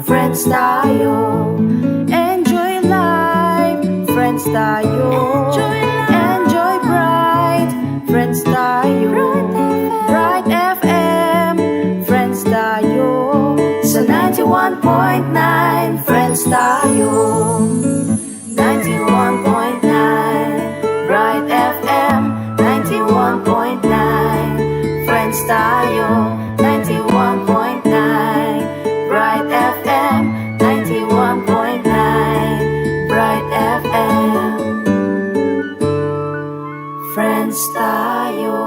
friends tayo. Enjoy life, friends tayo. Enjoy bright, friends tayo. Bright FM, friends tayo. Sa 91.9, friends tayo. 91.9, Bright FM, 91.9, friends tayo. 91.9, Bright FM, 91.9, Bright FM, friends tayo.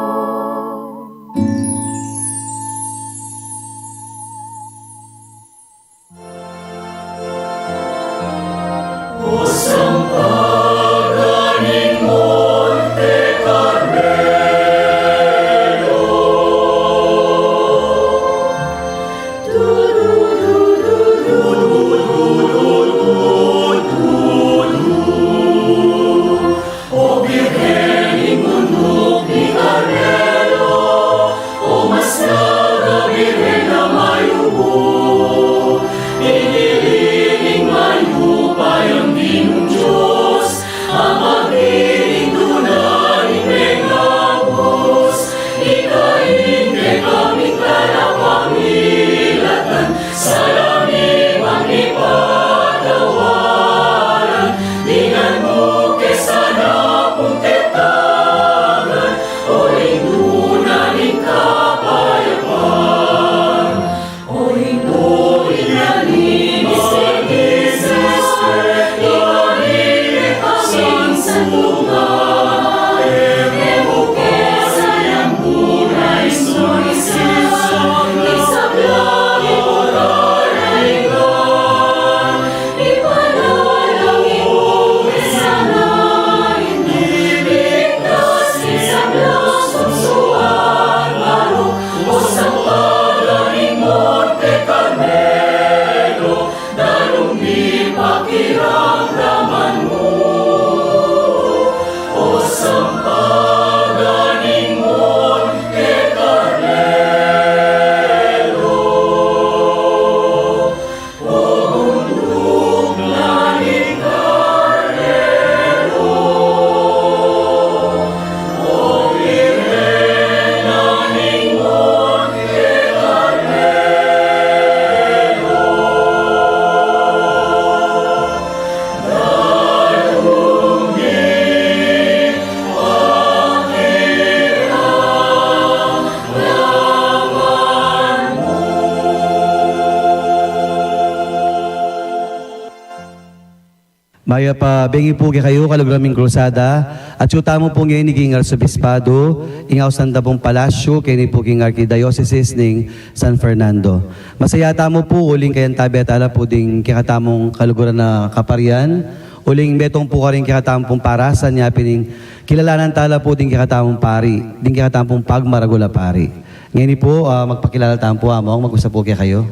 Maya pa, bengi po kayo, kalugraming krusada, at yuta mo po ngayon ni King Arsobispado, ingaw Santa Pong Palasyo, kaya ni po King Archdiocese ng San Fernando. Masayata mo po, uling kayan tabi at ala po ding kikatamong kaluguran na kaparian, uling betong po ka rin kikatamong pong parasan niya, pining kilalanan tala po ding kikatamong pari, ding kikatamong pagmaragula pari. Ngayon po, magpakilala tayo po, among mag-usap po kayo.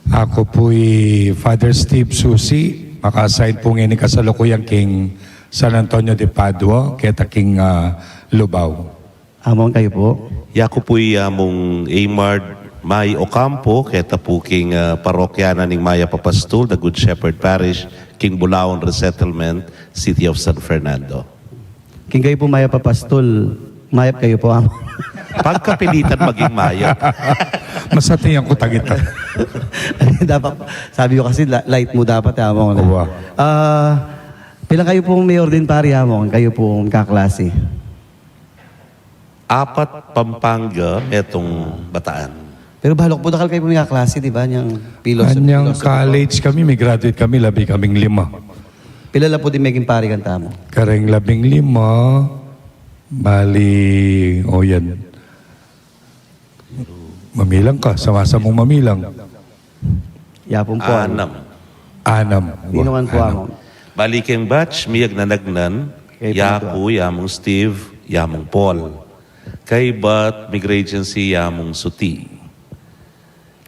Ako po'y Father Steve Susi, maka-assign po ngayon ni kasalukuyang King San Antonio de Padua, kaya King Lubao. Among kayo po. Yako po'y among Aymard May Ocampo, kaya po King parokyana ng Maya Papastol, the Good Shepherd Parish, King Bulaon Resettlement, City of San Fernando. King kayo po Maya Papastol, mayap kayo po among. Pagkapilitan maging Maya. Masatiyan ko tagita. Dapat, sabi ko kasi light mo dapat among. Uwa. Pilang kayo pong mayor din pari among, kayo pong kaklase. 4 Pampanga, etong Bataan. Pero balok po dakal kayo pong kaklase, di ba? Niyang Kanyang college kami, may graduate kami, labi kaming 5. Pilala po din maging pari kanta mo. Kareng 15, bali, o yan. Mamilang ka, sama-sa mong mamilang. Yapon po. 6. Inuman po among. Balikeng batch, miyag nanagnan, Kay Yaku, yamong Steve, yamong Paul. Kay Bat, Migrate Agency, yamong Suti.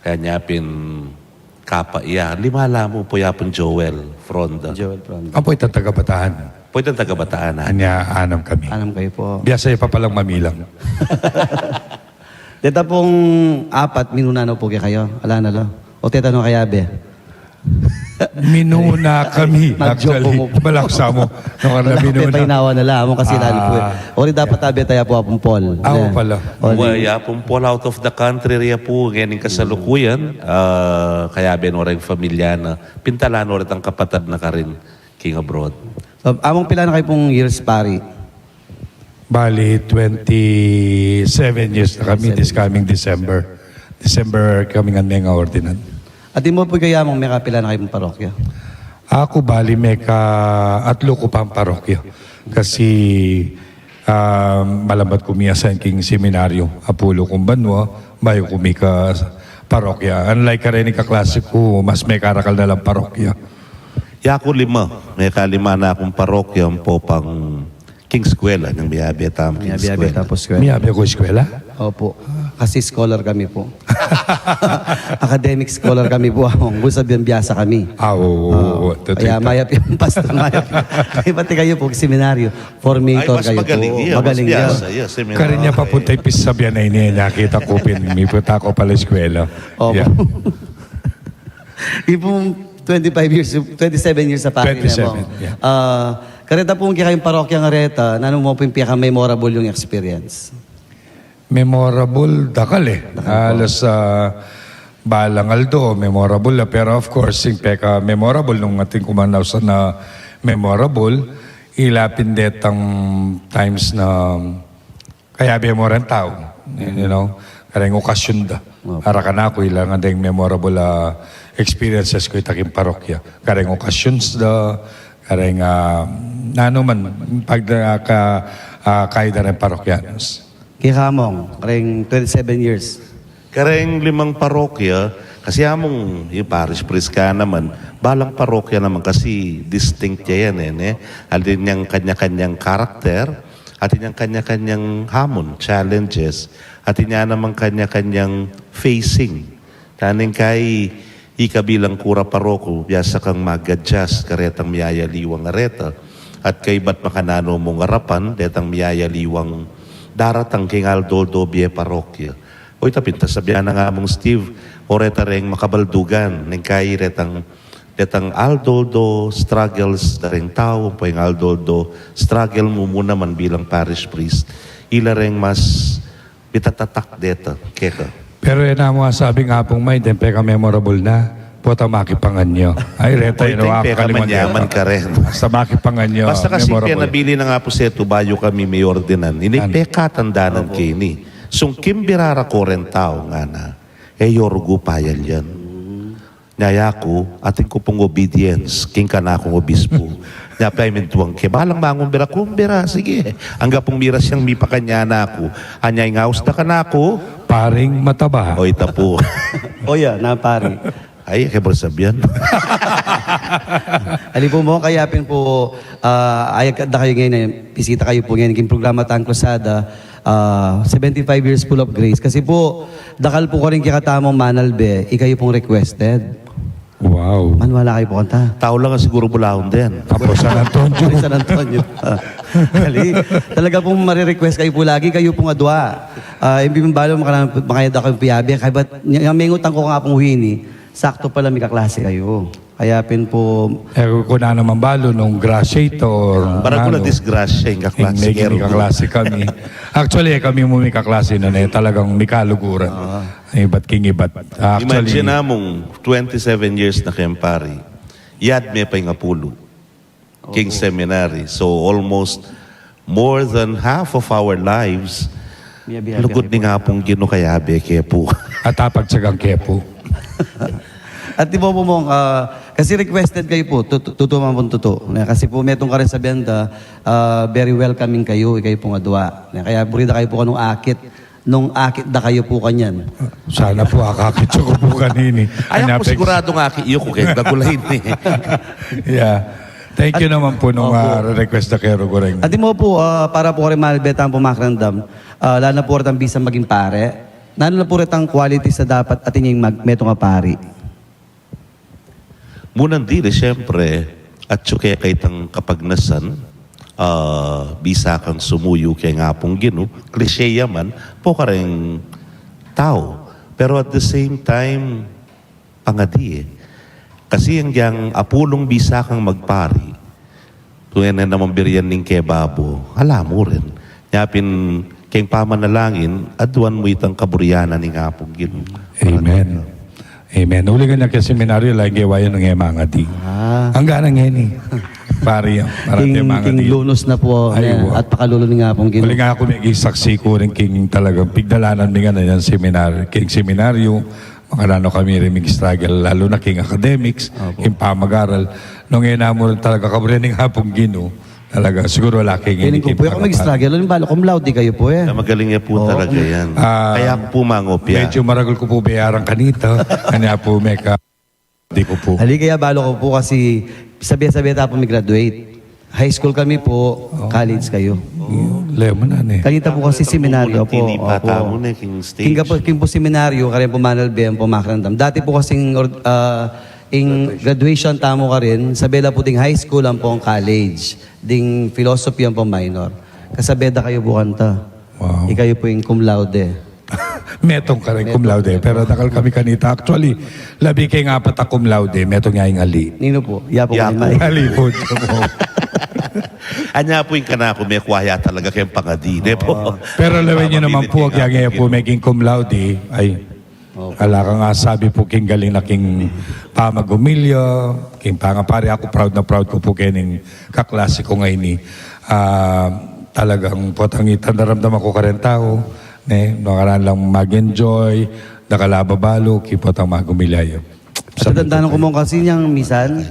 Kaya nyapin kapa iya. 5 mo po yapon Joel, Fronda. Joel Fronda. Apo'y tatagabataan. Pwede ang taga-Bataan. Anya, 6 kami. Anam kayo po. Biyasay pa palang mamilang. Teta pong 4, minunano po kayo. Ala na lo. O teta no kayabe. Minuna kami. Mag-joke Actually, mo. balaksa mo. Nung Wala ko minuna. pinawa na lang. Amo kasi lalo po. Ori dapat tabi tayo po apong Paul. Ako pala. Waya pong Paul out of the country riya po ngayon kasalukuyan. Kaya binoreng familia na pintalan ulit ang kapatid na ka rin king abroad. So, among pila na kayo pong years pari? Bali, 27 years na kami this coming December. December kami nga nga ordinan. At di mo po kaya among may kapila na kayo pong parokya? Ako bali may atlo ko pang parokya. Kasi malabat kumiya sa king seminaryo. Apulo kong banwa, bayo kumika parokya. Unlike ka rin kaklase ko, mas may karakal na lang parokya. Yako 5. May kalima na akong parokya po pang King Eskwela ng Miyabi at King Miyabi Eskwela. tapos ko. Miyabi ko eskwela? Opo. Kasi scholar kami po. Academic scholar kami po. Gusto sabihin biyasa kami. Oo. Kaya mayap yung pastor, mayap. Kaya pati kayo po, seminaryo. Formator Ay, mas kayo magaling po. niya. Magaling mas niya. biyasa, yes, seminar. Karin niya papunta yung pisabyan na ini. Nakita ko may punta ko pala eskwela. Opo. Yeah. Yung pong 27 years sa pari 27, na mo. yeah. Kareta po kayong parokya nga reta, nanong mo po yung memorable yung experience? Memorable, dakal eh. Alas balang aldo, memorable na. Pero of course, yung peka memorable nung ating kumanaw sa na memorable, ilapin detang times na kaya memorang tao. You know, kareng okasyon da. Para ka na ako, ilang adeng memorable experiences ko itaking parokya. Kareng okasyon da, kareng ano man, pag kaida ng parokyanos. Kaya kamong, kareng 27 years. Kareng 5 parokya, kasi among yung parish priest ka naman, balang parokya naman kasi distinct yan eh. Alin niyang kanya-kanyang karakter, at niyang kanya-kanyang hamon, challenges, at niya naman kanya-kanyang facing. Taning kay ikabilang kura paroko, biyasa kang mag-adjust, karetang miyayaliwang areta, at kay ba't makanano mong arapan, detang miyayaliwang daratang king Aldoldo Bie parokya. O itapinta sabihan na nga mong Steve, oreta reng makabaldugan, neng kay retang Aldoldo struggles na rin tao, po yung Aldoldo struggle mo muna man bilang parish priest. Ila rin mas pitatatak deta, keka. Pero yan ang mga sabi nga pong may, den peka memorable na. Pota makipangan nyo. Ay, reta yun. Peka manyaman ka rin. Basta makipangan nyo. Basta kasi memorable. kaya nabili na nga po sa bayo kami may ordinan. Ini peka tandanan kini. Sung kimbirara ko rin tao nga na. Yorgo payal yan. Nyaya ko, ating ko pong obedience. King ka na akong obispo. Nyapay mintuang ke. Balang mangumbira, kumbira. Sige. Hangga pong miras siyang mipakanya na ako. Anyay ngaus na ka na ako. Paring mataba. O itapo. O yeah, na pari. Ay, kaya sabihan. Ali po mo, kayapin po, ayag na kayo ngayon, bisita kayo po ngayon, yung programa Tang Cruzada, 75 years full of grace. Kasi po, dakal po ko rin kikatamong Manalbe, ikayo pong requested. Wow. Man, wala kayo po kanta. Tao lang ang siguro bulahon din. Tapos San Antonio. Ay, San Antonio. Ali, talaga pong marirequest kayo po lagi, kayo pong adwa. Hindi mo balo makayada kayong piyabi, kaya ba't, yung may ngutang ko nga pong huwini, sakto pala may kaklase kayo. Kaya pin po... Kung na naman balo nung graduator. Para ko na disgrasya yung kaklase. May kaklase kami. Actually, kami mo may kaklase na talagang may kaluguran. Iba't king iba't. Actually, Imagine na mong 27 years na kempari. Yad may pa yung apulo. King Seminary. So almost more than half of our lives, lugod ni nga pong ginukayabe kaya po. at tapagsagang kepo. At di ba po mong, kasi requested kayo po, totoo man po totoo. Kasi po metong ka rin sa benda, very welcoming kayo, kayo pong adwa. Kaya burida kayo po kanong akit. Nung akit na kayo po kanyan. Sana po akakit ko po kanini. Ay, ako sigurado nga iyo ko kayo nagulahin eh. Yeah. Thank you naman po nung request na kayo Goreng. At di mo po, para po rin malibeta ang pumakrandam, lalo na po rin ang bisa maging pare, lalo na po rin ang quality sa dapat atin yung metong pari. Munang dili, siyempre, at syukay kay tang kapagnasan, bisa kang sumuyo kay nga pong gino, klise yaman, po ka rin tao. Pero at the same time, pangadi eh. Kasi yung diyang apulong bisa kang magpari, kung yan na naman biriyan ng kebabo, alam mo rin. Yapin keng pamanalangin, aduan mo itang kaburyanan ng apong gino. Amen. Amen. Uli ka niya kasi seminaryo, lagi gawayan ng mga di. Ang ganang yan eh. Pari yan. King lunos na po at pakalulo ni nga pong Uli nga ako may saksi ko rin king talagang pigdalanan mi nga na yan seminaryo. King seminaryo, makarano kami rin struggle, lalo na king academics, king pamag-aral. Nung mo rin talaga kaburin ng hapong gino, talaga, siguro wala king Piling ko po, ako mag-struggle. Alam balo, cum laude kayo po eh. Magaling niya po talaga yan. Kaya ako po mangopya. Medyo maragol ko po bayarang kanita. Kanya po may di ko po. Hali kaya balo ko po kasi sabi-sabi tapo mag-graduate. High school kami po, college kayo. Leo mo na eh. Kanita po kasi seminaryo po. Hindi pa tamo na king stage. King po seminaryo, kaya po Manuel BM po makarandam. Dati po kasing in graduation tamo ka rin, sa Bela po ding high school ang po ang college. Ding philosophy ang po minor. Kasabeda kayo bukanta. Wow. Ikayo po yung cum laude. Metong ka rin cum laude. Pero nakal kami kanita. Actually, labi kay nga pata cum laude. Metong nga yung ali. Nino po? Yapo Yapo. Yapo. Ali po. Anya po yung kanako, may kwaya talaga kayong pangadine po. Pero lawin nyo naman po, kaya nga po maging cum laude, ay ala ka nga sabi po king galing na king pamagumilyo, king pangapari. Ako proud ko po kaning kaklase ko ngayon ni talagang potangitan naramdaman ko ka rin tao. Nakaran lang mag-enjoy, nakalababalo, kipot ang magumilyayo. Sa dandanan ko mong kasi niyang misan,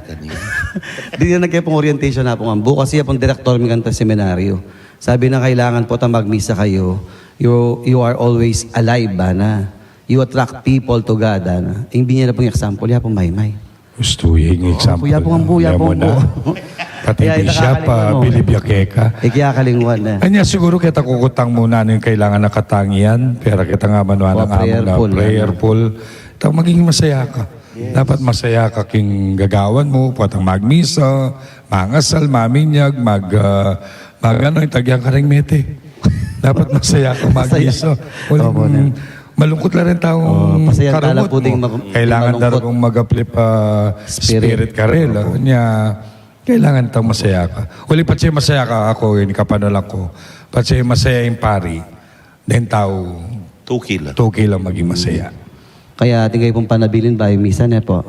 di na nagkaya pong orientation na pong ambo kasi pong direktor mi kanta seminaryo. Sabi na kailangan po magmisa kayo, you are always alive ba na. You attract people to God. Hindi niya na pong example, yapong may. Gusto yung example. Yapong ambo, yapong ambo. Pati di siya pa, bilibiyakeka. Kaya kalingwan na. Kanya siguro kita kukutang muna yung kailangan na katangian, pero kita nga manuan ang amon na prayerful. Ito maging masaya ka. Yes. Dapat masaya ka king gagawan mo, patang magmisa, mangasal, maminyag, ano, tagyang ka ring mete. Dapat masaya ka magmisa. Malungkot lang rin taong karumot mo. Kailangan daw kung mag-uplift spirit ka rin. Kailangan taong masaya ka. Uli pa siya masaya ka ako, yun kapanulang ko. Pa siya masaya yung pari. Then tao, 2 lang maging masaya. Kaya tingay pong panabilin ba yung misa na po?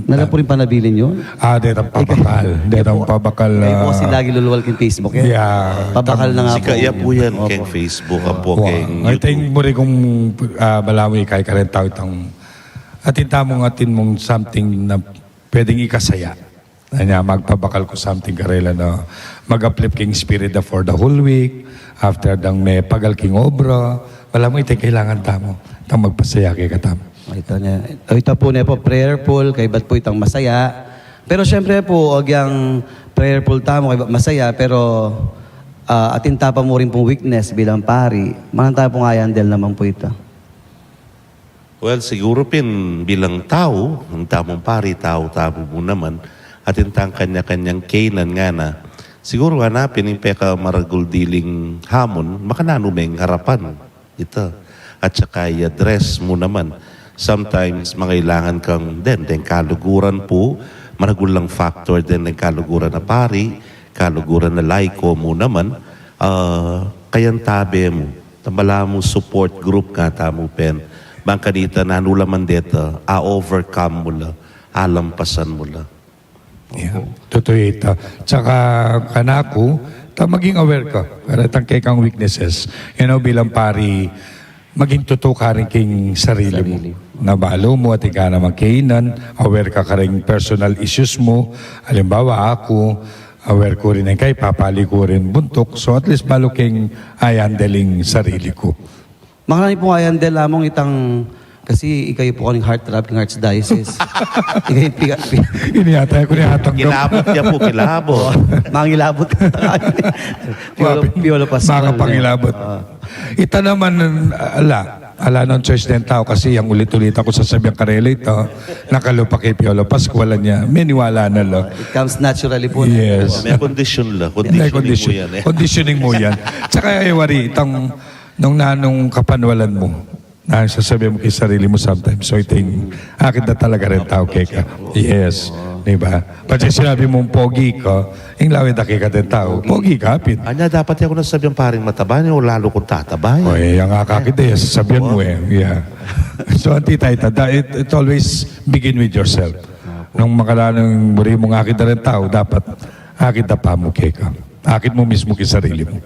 Nala po rin panabilin yun? Detang pabakal. Detang pabakal. Kayo po kasi lagi luluwal kong Facebook. Yeah. Pabakal na nga po. Si Kaya po yan keng Facebook, ang po keng I YouTube. think mo rin kung malawi kay karen tao itang atin mong something na pwedeng ikasaya. Kanya magpabakal ko something karela na mag-uplift king spirit for the whole week. After dang may pagal king obra. Wala mo ito kailangan tamo. Itang magpasaya kay katamo. Ito po na po, prayerful, kay ba't po itang masaya. Pero syempre po, huwag yung prayerful tamo, kay ba't masaya, pero atin tapa mo rin pong weakness bilang pari. Manang tayo pong ayandel naman po ito. Well, siguro bilang tao, ang tamong pari, tamo mo naman, at intang kanya-kanyang kailan nga na, siguro hanapin yung peka maragul diling hamon, makananumeng harapan. Ito. At saka i-address mo naman. Sometimes, mangailangan kang din kaluguran po, maragulang factor din ng kaluguran na pari, kaluguran na laiko mo naman, kayan tabi mo, tambala mo support group nga tamo pen, bangka dito nanulaman dito, overcome mo la, alampasan mo la. Yeah. Totoo ito. Tsaka kanako, maging aware ka. Para tangkay kang weaknesses. Bilang pari, maging totoo ka rin king sarili mo. Nabalo mo at ika na magkainan. Aware ka rin personal issues mo. Halimbawa ako, aware ko rin kay papali ko rin buntok. So at least balo king ayandeling sarili ko. Makarami po ayandel lamang itang kasi ikayo po kaning heart trap ng Archdiocese. Iniyatay ko niya hatang Kilabot niya po, kilabot. Mangilabot. Piolo Pascual. Makapangilabot. Ita naman, ala ng church din tao kasi yung ulit-ulit ako sasabihan karela ito, nakalupa kay Piolo Pascual niya, meniwala na lo. It comes naturally po. Yes. May condition la. May Conditioning mo yan eh. Conditioning mo yan. Tsaka wari, itang nung nanong kapanwalan mo, na sasabihin mo kay sarili mo sometimes, so iting akin na talaga rin tao keka. Yes. Diba? Pati sinabi mong pogi ka, yung lawin na keka din tao, pogi ka, apin. Anya, dapat ako nasabihan paring mataba niya o lalo kong tatabay. O yung akakita, sasabihan mo eh. Yeah. So, antitay-ta, it always begin with yourself. Nung makalanang muri mong akit na rin tao, dapat akit na pa mo keka. Akit mo mismo kay sarili mo.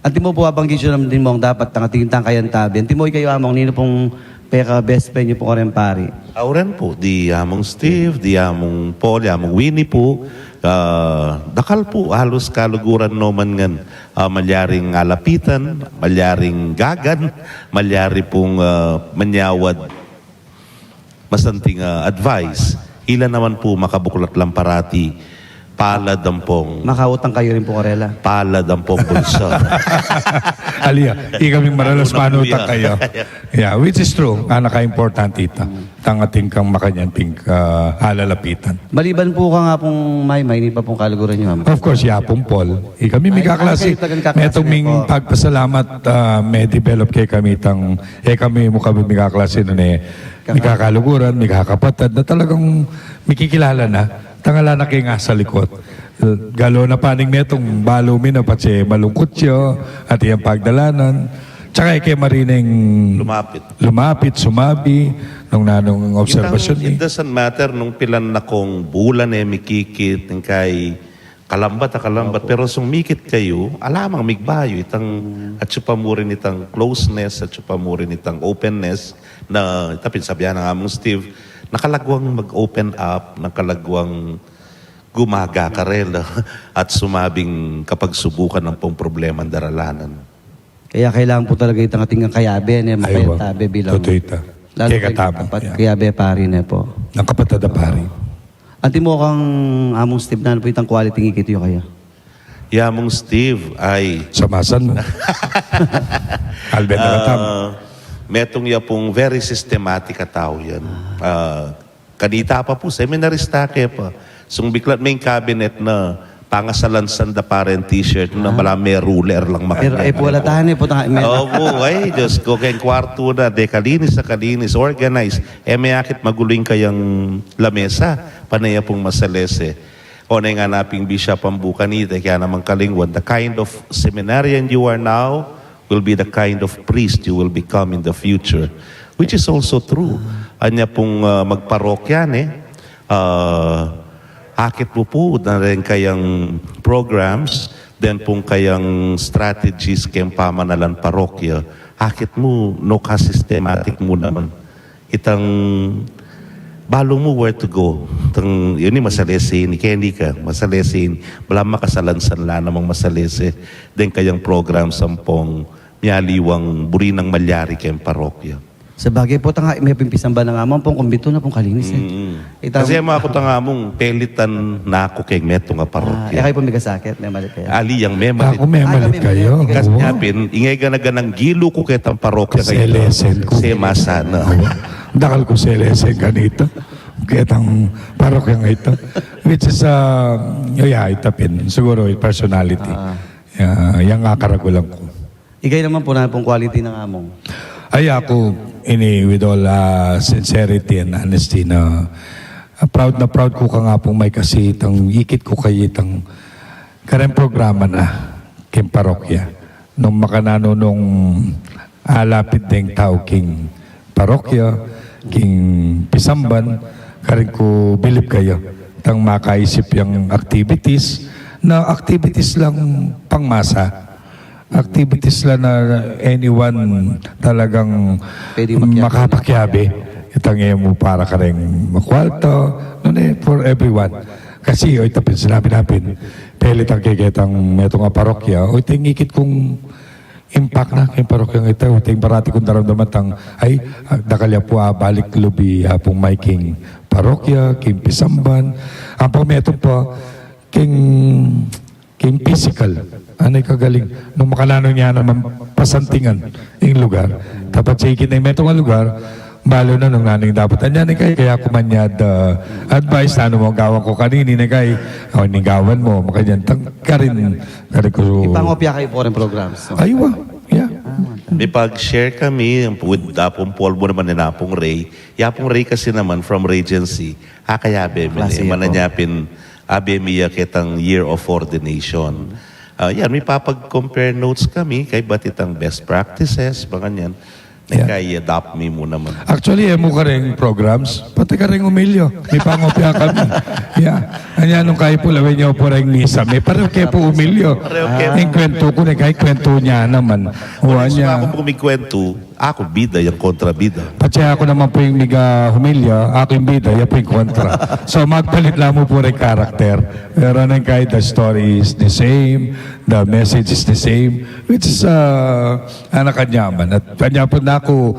Anti mo po abanggit siya naman din mo ang dapat nangatingin kayan tabi. Anti mo kayo among nino pong peka best friend niyo po rin pari. Auren po, di among Steve, di among Paul, di among Winnie po. Dakal po, halos kaluguran no man ngan. Malyaring alapitan, malyaring gagan, malyari pong manyawad masanting advice. Ila naman po makabuklat lang parati. Palad ang pong Makautang kayo rin po Corella. palad ang pong bulso. Aliya, ikaming maralas manutang kayo. Yeah, which is true. Naka-important ita. Tangating kang makanyanting alalapitan. Maliban po ka nga pong may hindi pa pong kaluguran niyo. Of course, yapong Paul. Kami may kaklase. kayo tagang kaklase Metong rin ming po. pagpasalamat, may develop kay kami tang, kami mo kami may kaklase nun may kakaluguran, may kakapatad na talagang mikikilala na. Tangala na kayo nga sa likod. Galo na paning metong balo mi na pati malungkot siya at iyang pagdalanan. Tsaka kay marining lumapit, sumabi, nung nanong obserbasyon It doesn't matter nung pilan na kong bulan mikikit, ng kay kalambat. Pero sumikit kayo, alamang migbayo, at supamurin itang closeness, at supamurin itang openness, na itapin sabihan ng among Steve, nakalagwang mag-open up, nakalagwang gumaga ka rin, at sumabing kapag subukan ng pong problema ang daralanan. Kaya kailangan po talaga itang ating kayabe na Aywa. makayantabe bilang Totoo ita. lalo Kaya kay katama. kapat Yeah. kayabe pari na po. Ng kapatid na pari. Anti mo kang among Steve na po itang quality ngikit yun kaya. Yamong Steve ay Samasan mo. Alben na katam. metong ya pong very systematic ka tao yan. Kanita pa po, seminarista kaya pa. Sung biglat may cabinet na pangasalansan da parent t-shirt na may ruler lang Pero makanya. po wala tahan po tanga. Oo, ay, Diyos ko, kayong kwarto na, de kalinis sa kalinis, organize. May akit maguling kayang lamesa, panaya pong masalese. O na nga naping bishop ang bukanite, kaya naman kalingwan, the kind of seminarian you are now will be the kind of priest you will become in the future. Which is also true. Anya pong magparokyan akit po na rin kayang programs, then pong kayang strategies kayang pamanalan parokya, akit mo, no ka-systematic mo naman. Itang balo mo where to go. Yun yung masalesin, kaya hindi ka masalesin, wala makasalansan la namang masalese, then kayang program sampong miyaliwang buri ng malyari kayang parokya. Sa bagay po tanga may pimpisan ba na nga mo pong kumbito na pong kalinis Kasi mga ko tanga mong pelitan na ako kay meto nga parokya. kayo po may kasakit, may malit kayo. Ali yang memalit. Ako may malit kayo. Kasi Oo. yapin, ingay ka na ganang gilo ko kay tang parokya Sa kayo. LSN ko. Se masana. Dakal ko sa LSN ganito. Kitang parokya nga ito. Which is, itapin. Siguro, personality. Yang akaragulang ko. Igay naman po na pong quality ng among. Ay ako, with all sincerity and honesty na proud ko ka nga pong may kasi itang ikit ko kayo itang kareng programa na king parokya. Nung makanano nung alapit ding tao king parokya, king pisamban, kareng ko bilib kayo. Tang makaisip yung activities na activities lang pangmasa. Activities lang na anyone talagang Pwede makyabe. makapakyabe. Itang mo para ka rin makwalto. For everyone. Kasi o itapin sinabi natin, pelit ang kikitang metong parokya, o itingikit kong impact na kay parokyang ito. O iting parati kong daramdaman tang, ay, nakalya po balik lubi hapong may king parokya, king pisamban. Ang pametong po, king physical. Anay kagaling. Nung makalano niya naman pasantingan yung lugar. Tapat sa ikin na yung metong lugar, balo na nung naning dapat. Anyan kaya kumanyad advice na ano mo gawan ko kanini na kay nigawan mo makanyantang karin ko. Ipangopya kayo po rin programs. No? Aywa. Yeah. May pag-share kami with Dapong Paul mo naman ni Napong Ray. Yapong Ray kasi naman from Regency. Kaya Klase po. mananyapin abemiya kitang year of ordination. Yan, may papag-compare notes kami kay batitang best practices, mga ganyan. Yeah. Kaya adopt me mo naman. Actually, mo ka rin programs, pati ka rin umilyo. May pangopya kami. Yeah. Kanya nung kayo po lawin niyo po rin misa. May parang kayo po umilyo. Yung kwento ko na kahit kwento niya naman. Huwa Kung niya. ako pumikwento, ako bida, yung kontrabida. Pati ako naman po yung niga humilya, aking bida, yan po yung kontra. So magpalit lang mo po rin karakter. Pero nang kahit the story is the same, the message is the same, which is anak kanyaman. At kanya po na ako,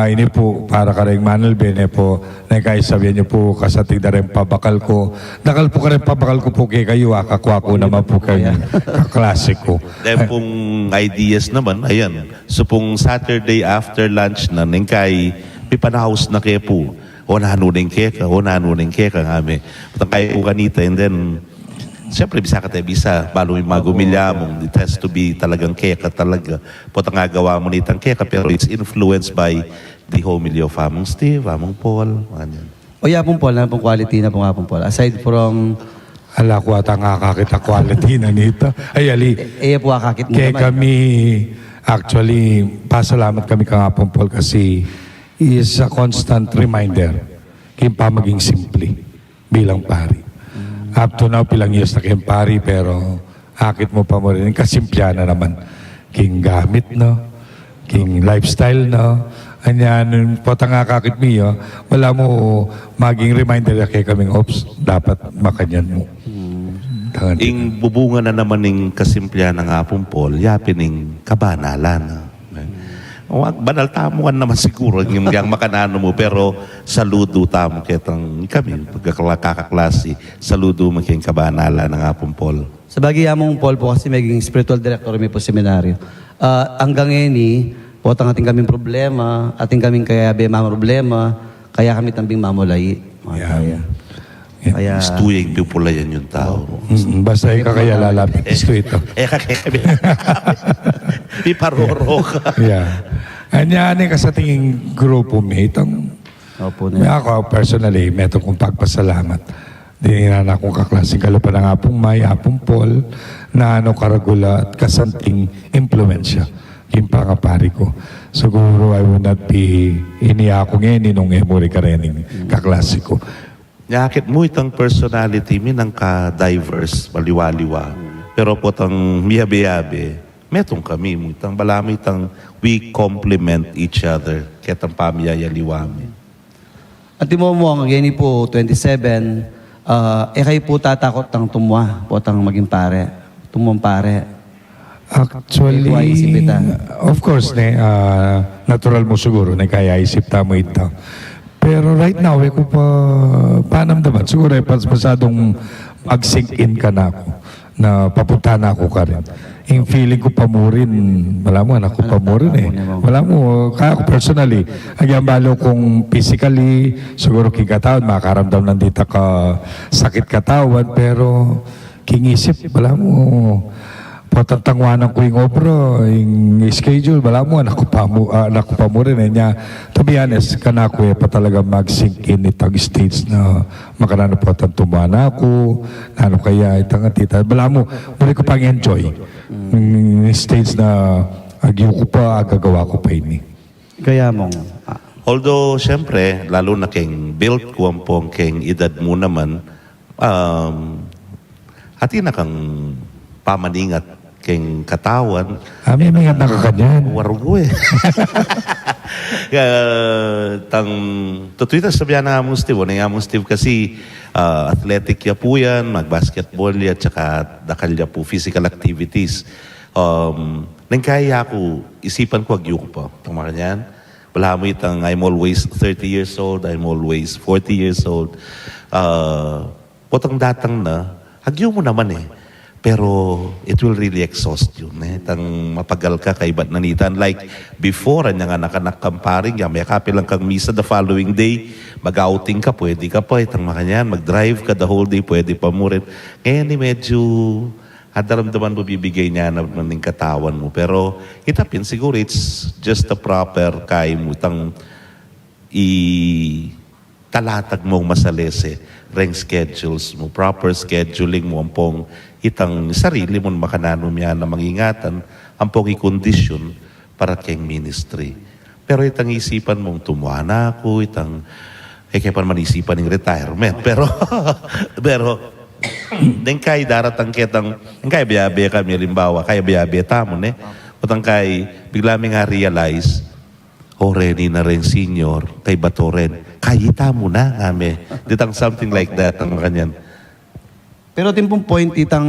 ini po, para ka rin Manuel Bene po, na kahit sabihin niyo po, kasatig na rin pabakal ko. Nakal po ka rin pabakal ko po kay kayo, kakwa ko naman po kayo, kaklase ko. Dahil pong ideas naman, ayan. So pong Saturday after lunch na, nengkay, pipanahouse na kayo po. O nanuning keka ngami. Patang kayo po kanita, and then, siyempre, bisa ka tayo, bisa. Balo yung magumilya mong, it has to be talagang keka talaga. Patang nga gawa mo nitang keka, pero it's influenced by the homily of Among Steve, Among Paul, ganyan. O Yapong Paul, na pong quality na pong Yapong Paul. Aside from, Ala ko ata nga kakita quality na nito. Ay, ali. po akakit mo Kaya naman. kami, actually, pasalamat kami kangapong Paul kasi he is a constant reminder kaya pa maging simple bilang pari. Up to now, pilang years na kayong pari, pero akit mo pa mo rin. Kasimplyan na naman. King gamit, no? King lifestyle, no? Anya, nung potang akakit mo, wala mo maging reminder na kaya kaming ops, dapat makanyan mo. Ing bubunga na naman ng kasimplyan ng Apong Paul, yapin ng kabanalan. Banal tamo ka naman siguro yung makanano mo, pero saludo tamo kitang kami, pagkakaklase, saludo mo kayong kabanalan ng Apong Paul. Sa bagay Yapong Paul po kasi maging spiritual director may po seminaryo. Hanggang ngayon, po ating kaming problema, ating kaming kaya mga problema, kaya kami tambing mamulay. Yeah. Kaya, Stuyeng pipula yan yung tao. Basta ikaw kaya lalapit. Gusto ito. Kakabi. Di paroro ka. Yeah. Anya, ka sa tingin grupo mate, ang opo may na. ako personally, meto kong pagpasalamat. Dininan akong kaklaseng kalupa ng Apong May, Apong Paul, na karagula at kasanting impluensya. Yung pangapari ko. Siguro I would not be iniako ngayon nung emory ka rin kaklase ko. Nyakit mo itang personality, minang ka-diverse, maliwaliwa. Pero po tang miyabe-yabe, metong kami mo itang balami itang we complement each other. Ketang pamiyayaliwami. At mo ang gani po, 27, kayo po tatakot ng tumwa, po tang maging pare. Tumwang pare. Actually, Ito ay isip ita. of course, natural mo siguro na kaya isip tamo ito. Pero right now, ko pa panamdaman. Siguro masadong mag-sink in ka na ako, na papunta na ako ka rin. Yung feeling ko pa mo rin, wala mo, anak ko pa mo rin eh. Wala mo, kaya ako personally, agyan balo kung physically, siguro kikatawan, makaramdam nandito ka sakit katawan, pero kingisip, wala mo, patantangwanan ko yung obra, yung schedule, wala mo, anak ko pa mo rin. Niya, to be honest, kanako pa talaga mag-sink in itang states na makarano po tantumana ako, ano kaya itang tita. Wala mo, muli ko pang enjoy. Yung states na agyo ko pa, agagawa ko pa ini. Kaya mong, Although, syempre, lalo na keng built ko ang pong keng edad mo naman, hati na kang pamaningat keng katawan, May mga nakakanyan. wargo eh. Tutuita sabihan ng Among Steve, ng Among Steve kasi athletic ya po yan, mag-basketball ya, tsaka dakal ya po physical activities. Nang kaya ako, isipan ko agyo ko pa. Tama ka niyan? Wala mo itang, I'm always 30 years old, I'm always 40 years old. Potang datang na, agyo mo naman eh. Pero it will really exhaust you. Tang mapagal ka kay ba't nanitan. Like before, nga nakanak kang paring, may kapi lang kang misa the following day, mag-outing ka, pwede ka pa. Itang makanyan, mag-drive ka the whole day, pwede pa mo rin. Ngayon medyo, daramdaman mo bibigay niya naman ng katawan mo. Pero itapin, siguro it's just the proper kay mo itang talatag mong masalese, ring schedules mo, proper scheduling mo, ampong itang sarili mo makananom yan na mangingatan, ampong i-condition para keng ministry. Pero itang isipan mong tumuana ako, itang, kaya pa naman isipan ng retirement. Pero, then kay daratang ketang, kaya biyabe kami, limbawa, kaya biyabe tamon Utang kay, bigla mi nga realize, Reni na rin senior, kay Bato rin, kayita mo na kami. Ditang something like that, ang kanyan. Pero timpong point, itang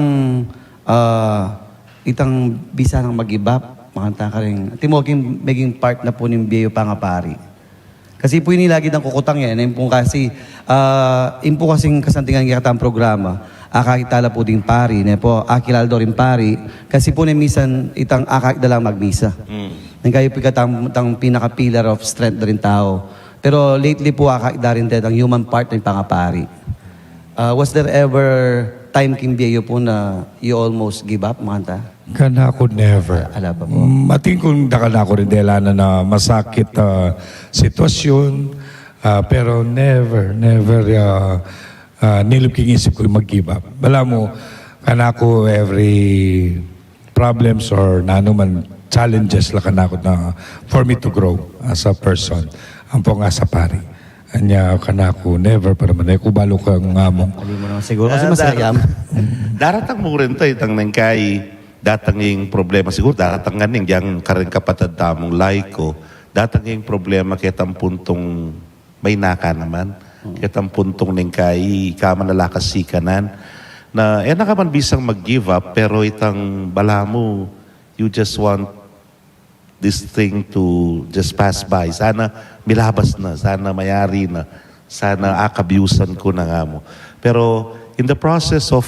bisa ng mag-ibap, makanta ka rin. Timoking maging part na po ng Bieyo Pangapari. Kasi po yun lagi ng kukutang yan. Yung po kasi, kasing kasantingan kita ang programa, akakitala po din pari, na po, akilaldo rin pari, kasi po na minsan itang akakita lang magmisa. Nang kayo po katang pinaka-pillar of strength na rin tao. Pero lately po akakita rin ang human part ng pangapari. Was there ever time Kim Bieyo po na you almost give up, makanta? Kana ko never. Ala pa po. Mating kung dakala ko rin dahil na masakit sitwasyon, pero never nilupking isip ko mag-give up. Bala mo, kana ko every problems or nanuman challenges la kana ko na for me to grow as a person. Ang po nga sa pari. Anya kana ko never para man ko balo ka ngamong. Hindi mo naman siguro kasi masayam. Daratang mo rin ito, itang nang kay datang yung problema. Siguro daratang nga ning yang karing kapatid tamong laiko. Datang yung problema kitang puntong may naka naman. Kitang puntong ning kay kamanalakas sikanan. Na nakaman bisang mag-give up pero itang bala mo, you just want this thing to just pass by. Sana milabas na, sana mayari na, sana akabyusan ko na nga mo. Pero in the process of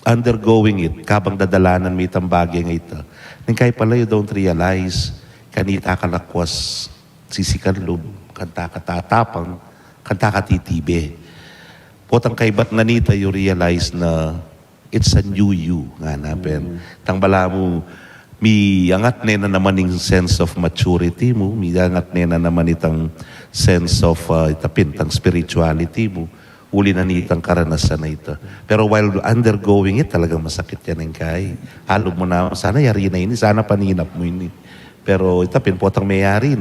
undergoing it, kabang dadalanan mo itang bagay nga ito, nang kaya pala you don't realize, kanita ka lakwas sisikanlub, kanta ka tatapang, kanta ka titibe. Potang kay ba't nanita you realize na it's a new you nga napen. Tang bala mo, mi angat na naman yung sense of maturity mo, mi angat na naman itang sense of itapintang spirituality mo, uli na nitang karanasan na ito. Pero while undergoing it, talagang masakit yan ang kay. Halog mo na, sana yari na ini, sana paninap mo ini. Pero itapin po itang mayari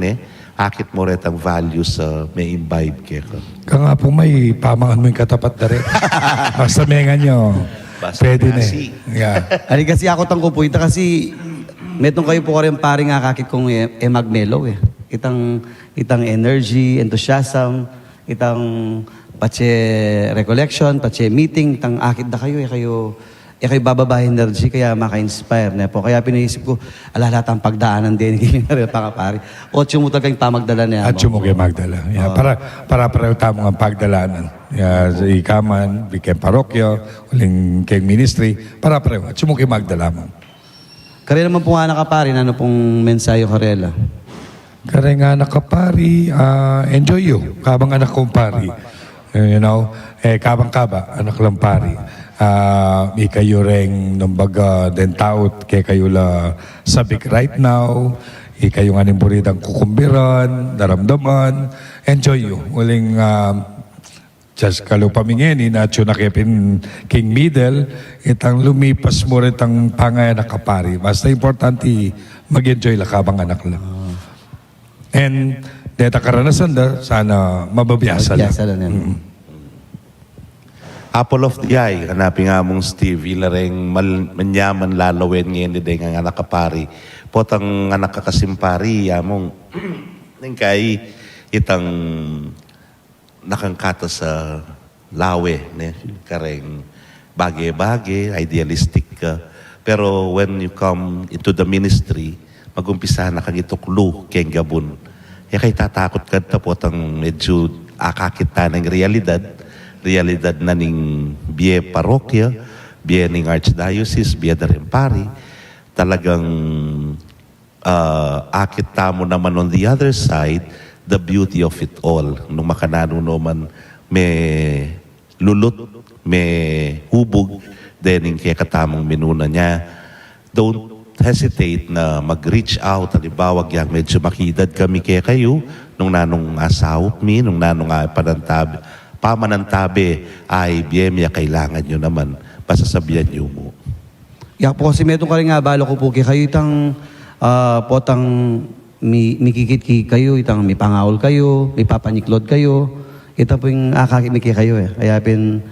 akit mo rin ang values may imbibe kaya. Nga po may pamangan mo yung katapat na rin. Basta mengan nyo. Basta Pwede na kasi. Yeah. Ari kasi ako tang kupuita kasi metong kayo po rin pari nga kakit kong magmelo Itang energy, enthusiasm, itang pache recollection, pache meeting, itang akit na kayo, kayo bababa energy, kaya maka-inspire na po. Kaya pinaisip ko, lahat ang pagdaanan din, pangapari. O tsumutal kayong pamagdala niya. At sumugi magdala. Yeah, para tamo ang pagdalanan. Yeah, sa ikaman, bigyan parokyo, uling kay ministry, para at sumugi magdala mo. Kaya naman po nga nakapari, ano pong mensayo Karela? Kaya nga nakapari, enjoy you. Kabang anak kong pari. You know, kabang-kaba, anak lang pari. Kayo ring nambaga den taot kay kayo la sabik right now. Kayo nga nimburitang kukumbiran, daramdaman. Enjoy you. Uling just kalau pamingeni na na kepin king middle, itang lumipas mo rin ang pangaya na kapari. Basta importante mag-enjoy la kabang anak lang. And deta karanasan da, sana mababiyasa lang. Mababiyasa lang yan. Apple of the eye, hanapin nga mong Steve, ilareng manyaman lalawin ngayon din nga anak kapari. Potang anak kakasimpari, yamong nang kay itang nakangkata sa lawe, kareng bagay-bagay, idealistic ka. Pero when you come into the ministry, mag-umpisa na kang ituklo keng gabon. Kay tatakot ka tapot ang medyo akakita ng realidad na ning biye parokya, biye ning archdiocese, biye da rin pari. Talagang akita mo naman on the other side, the beauty of it all. Nung makanano naman, may lulot, may hubog, dening kaya katamong minuna niya. Don't hesitate na mag-reach out. Halimbawa, yang medyo makidad kami kaya kayo, nung nanong asawop mi, nung nanong panantabi, pamanantabi, ay biyemya, kailangan nyo naman. Basta sabihan nyo mo. Yak po kasi metong ka rin nga, balo ko po kayo itang potang mikikit kayo, itang may pangawol kayo, may papaniklod kayo. Ito po yung akakimiki kayo eh. Kaya pin,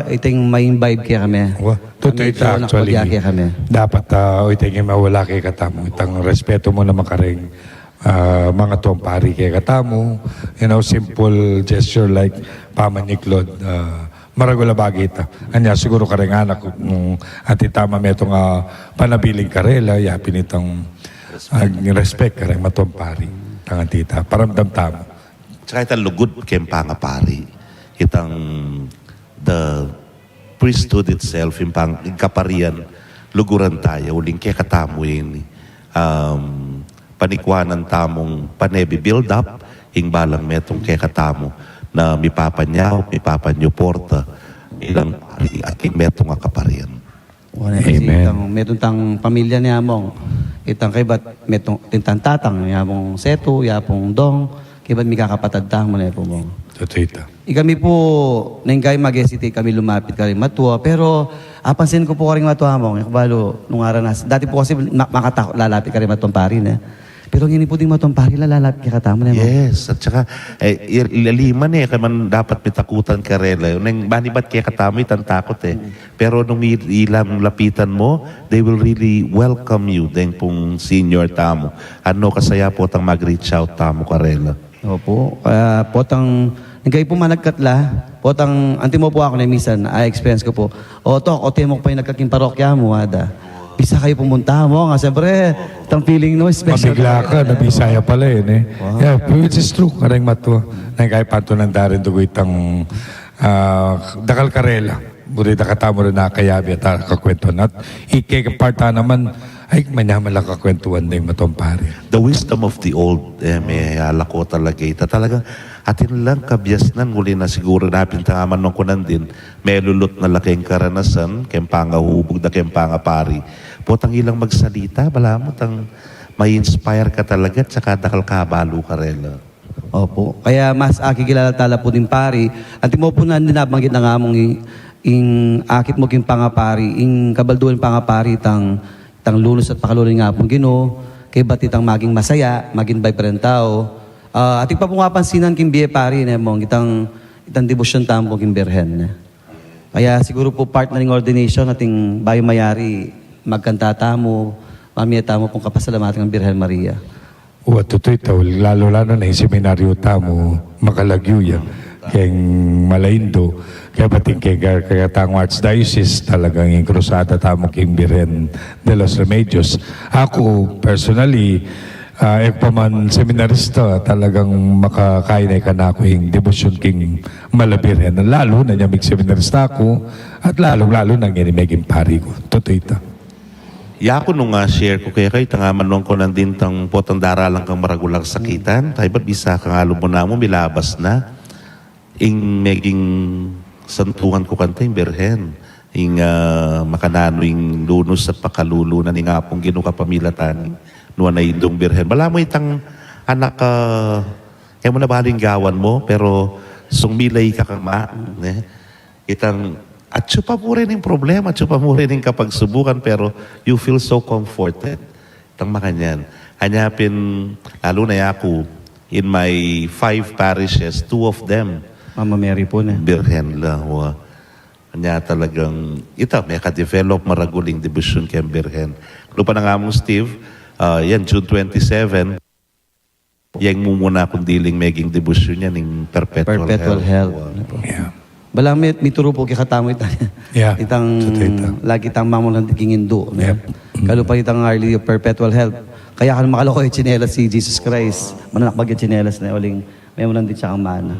itong may imbibe kaya kami. Totoo ito actually. Kaya kami. Dapat ito mawala kay katamo. Itang respeto mo naman ka rin mga tuwang pari kay katamo. You know, simple gesture like pamaniklod. Maragula bagay ito. Anya, siguro ka rin anak nung atitama may itong panabiling karela, yapin itong respect ka rin matuwang pari. Tangan tita. Paramdam tamo. Tsaka itang lugod kayong pangapari. Itang the priesthood itself, yung kaparian, luguran tayo, uling kaya katamo yun. Panikwanan tamong panebi build up, yung balang metong kaya katamo na mipapanyaw, mipapanyoporta, ilang pari, at yung metong kaparian. Amen. Metong tang pamilya niya mong, itang kay ba't metong tintang tatang, yamong seto, yapong dong, kay ba't may kakapatadang mo na po mong. Totoo ito. Kami po, nanggay mag-hesitate kami lumapit ka rin matuwa. Pero, apansin ko po ka rin matuwa mo. Balo, nung araw na. Dati po kasi makatakot, lalapit ka rin matuwang pari na. Pero hindi po din matuwang pari, lalapit ka katamo na mo. Yes, at saka, ilaliman kaya man dapat may takutan ka rin. Nang manibat kaya katamo, itang takot eh. Pero nung ilang lapitan mo, they will really welcome you. Then pong senior tamo. Ano, kasaya po tang mag-reach out tamo ka rin. Opo. Kaya potang, nagkay po managkatla, potang, anti mo po ako na minsan, experience ko po, o temo pa yung nagkaking parokya mo, ada. Bisa kayo pumunta mo, nga siyempre, itang feeling no, special. Mabigla ka, nabisaya pala yun eh. Yeah, which is true. Karang matuwa. Nagkay panto ng darin dugo itang dakal karela. Burida katamo rin nakayabi at kakwentuhan. At ikikaparta naman, ay manyaman lang kakwentuhan na yung matong pare. The wisdom of the old, may alako talaga ito. Talagang atin lang kabyas nan, muli na siguro napin tangaman nung kunan din, may lulot na laking karanasan, kempanga hubog na kempanga pari. Potang ilang magsalita, bala mo, tang may inspire ka talaga, at saka dakal kabalo ka rin. Opo. Kaya mas akikilala tala po din pari. At mo po na nabanggit na nga mong akit mo king pangapari, kabalduan pangapari, tang lulos at pakalulin nga pong Ginoo, kay batitang maging masaya, maging by parang tao. Ating pa po nga pansinan king biye pari na mong itang debosyon tamo king Birhen. Kaya siguro po part na ng ordination ating bayo mayari magkanta mo, mamiyata mo pong kapasalamatan ng Birhen Maria. Totoo ito. Lalo-lalo na yung seminaryo tamo, makalagyo yan. Kaya Malaindo, kaya pating kaya tang Archdiocese talagang yung krusada tamo king Birhen de los Remedios. Ako, personally, paman seminarista, talagang makakainay ka na ako yung devotion king Malabirhen. Lalo na niya seminarista ako at lalo na nga maging pari ko. Totoo ito. Yako nung share ko kaya kayo, tangaman nung ko nandin tang potang daralang kang maragulang sakitan, tayo ba't bisa kang alo mo na mo, milabas na. Maging santuhan ko kanta yung Birhen. Makanano yung lunos at pakalulunan ng apong ginukapamilatan. Nuwan na indong Birhen. Bala mo itang anak, kaya mo na baling gawan mo, pero sumilay ka kang itang, at pa mo rin yung problema, at pa mo rin yung kapagsubukan, pero you feel so comforted. Itang makanyan. Hanyapin, lalo na ako, in my 5 parishes, 2 of them, Mama Mary po na. Birhen lang. Kanya talagang, ito, may ka-develop maraguling devotion kay Birhen. Lupa na nga mong Steve, yan, June 27, yan mo muna kung diling maging devotion yan, ng perpetual health. Yeah. Bala may turo po kikatamo ito. Yeah. Itang, lagi itang mamon ng tigingin do. Yep. Kalo pa itang early perpetual health. Kaya ka makalo ko yung chinelas si Jesus Christ. Mananakbag yung chinelas na uling may mo nandit siya ang mana.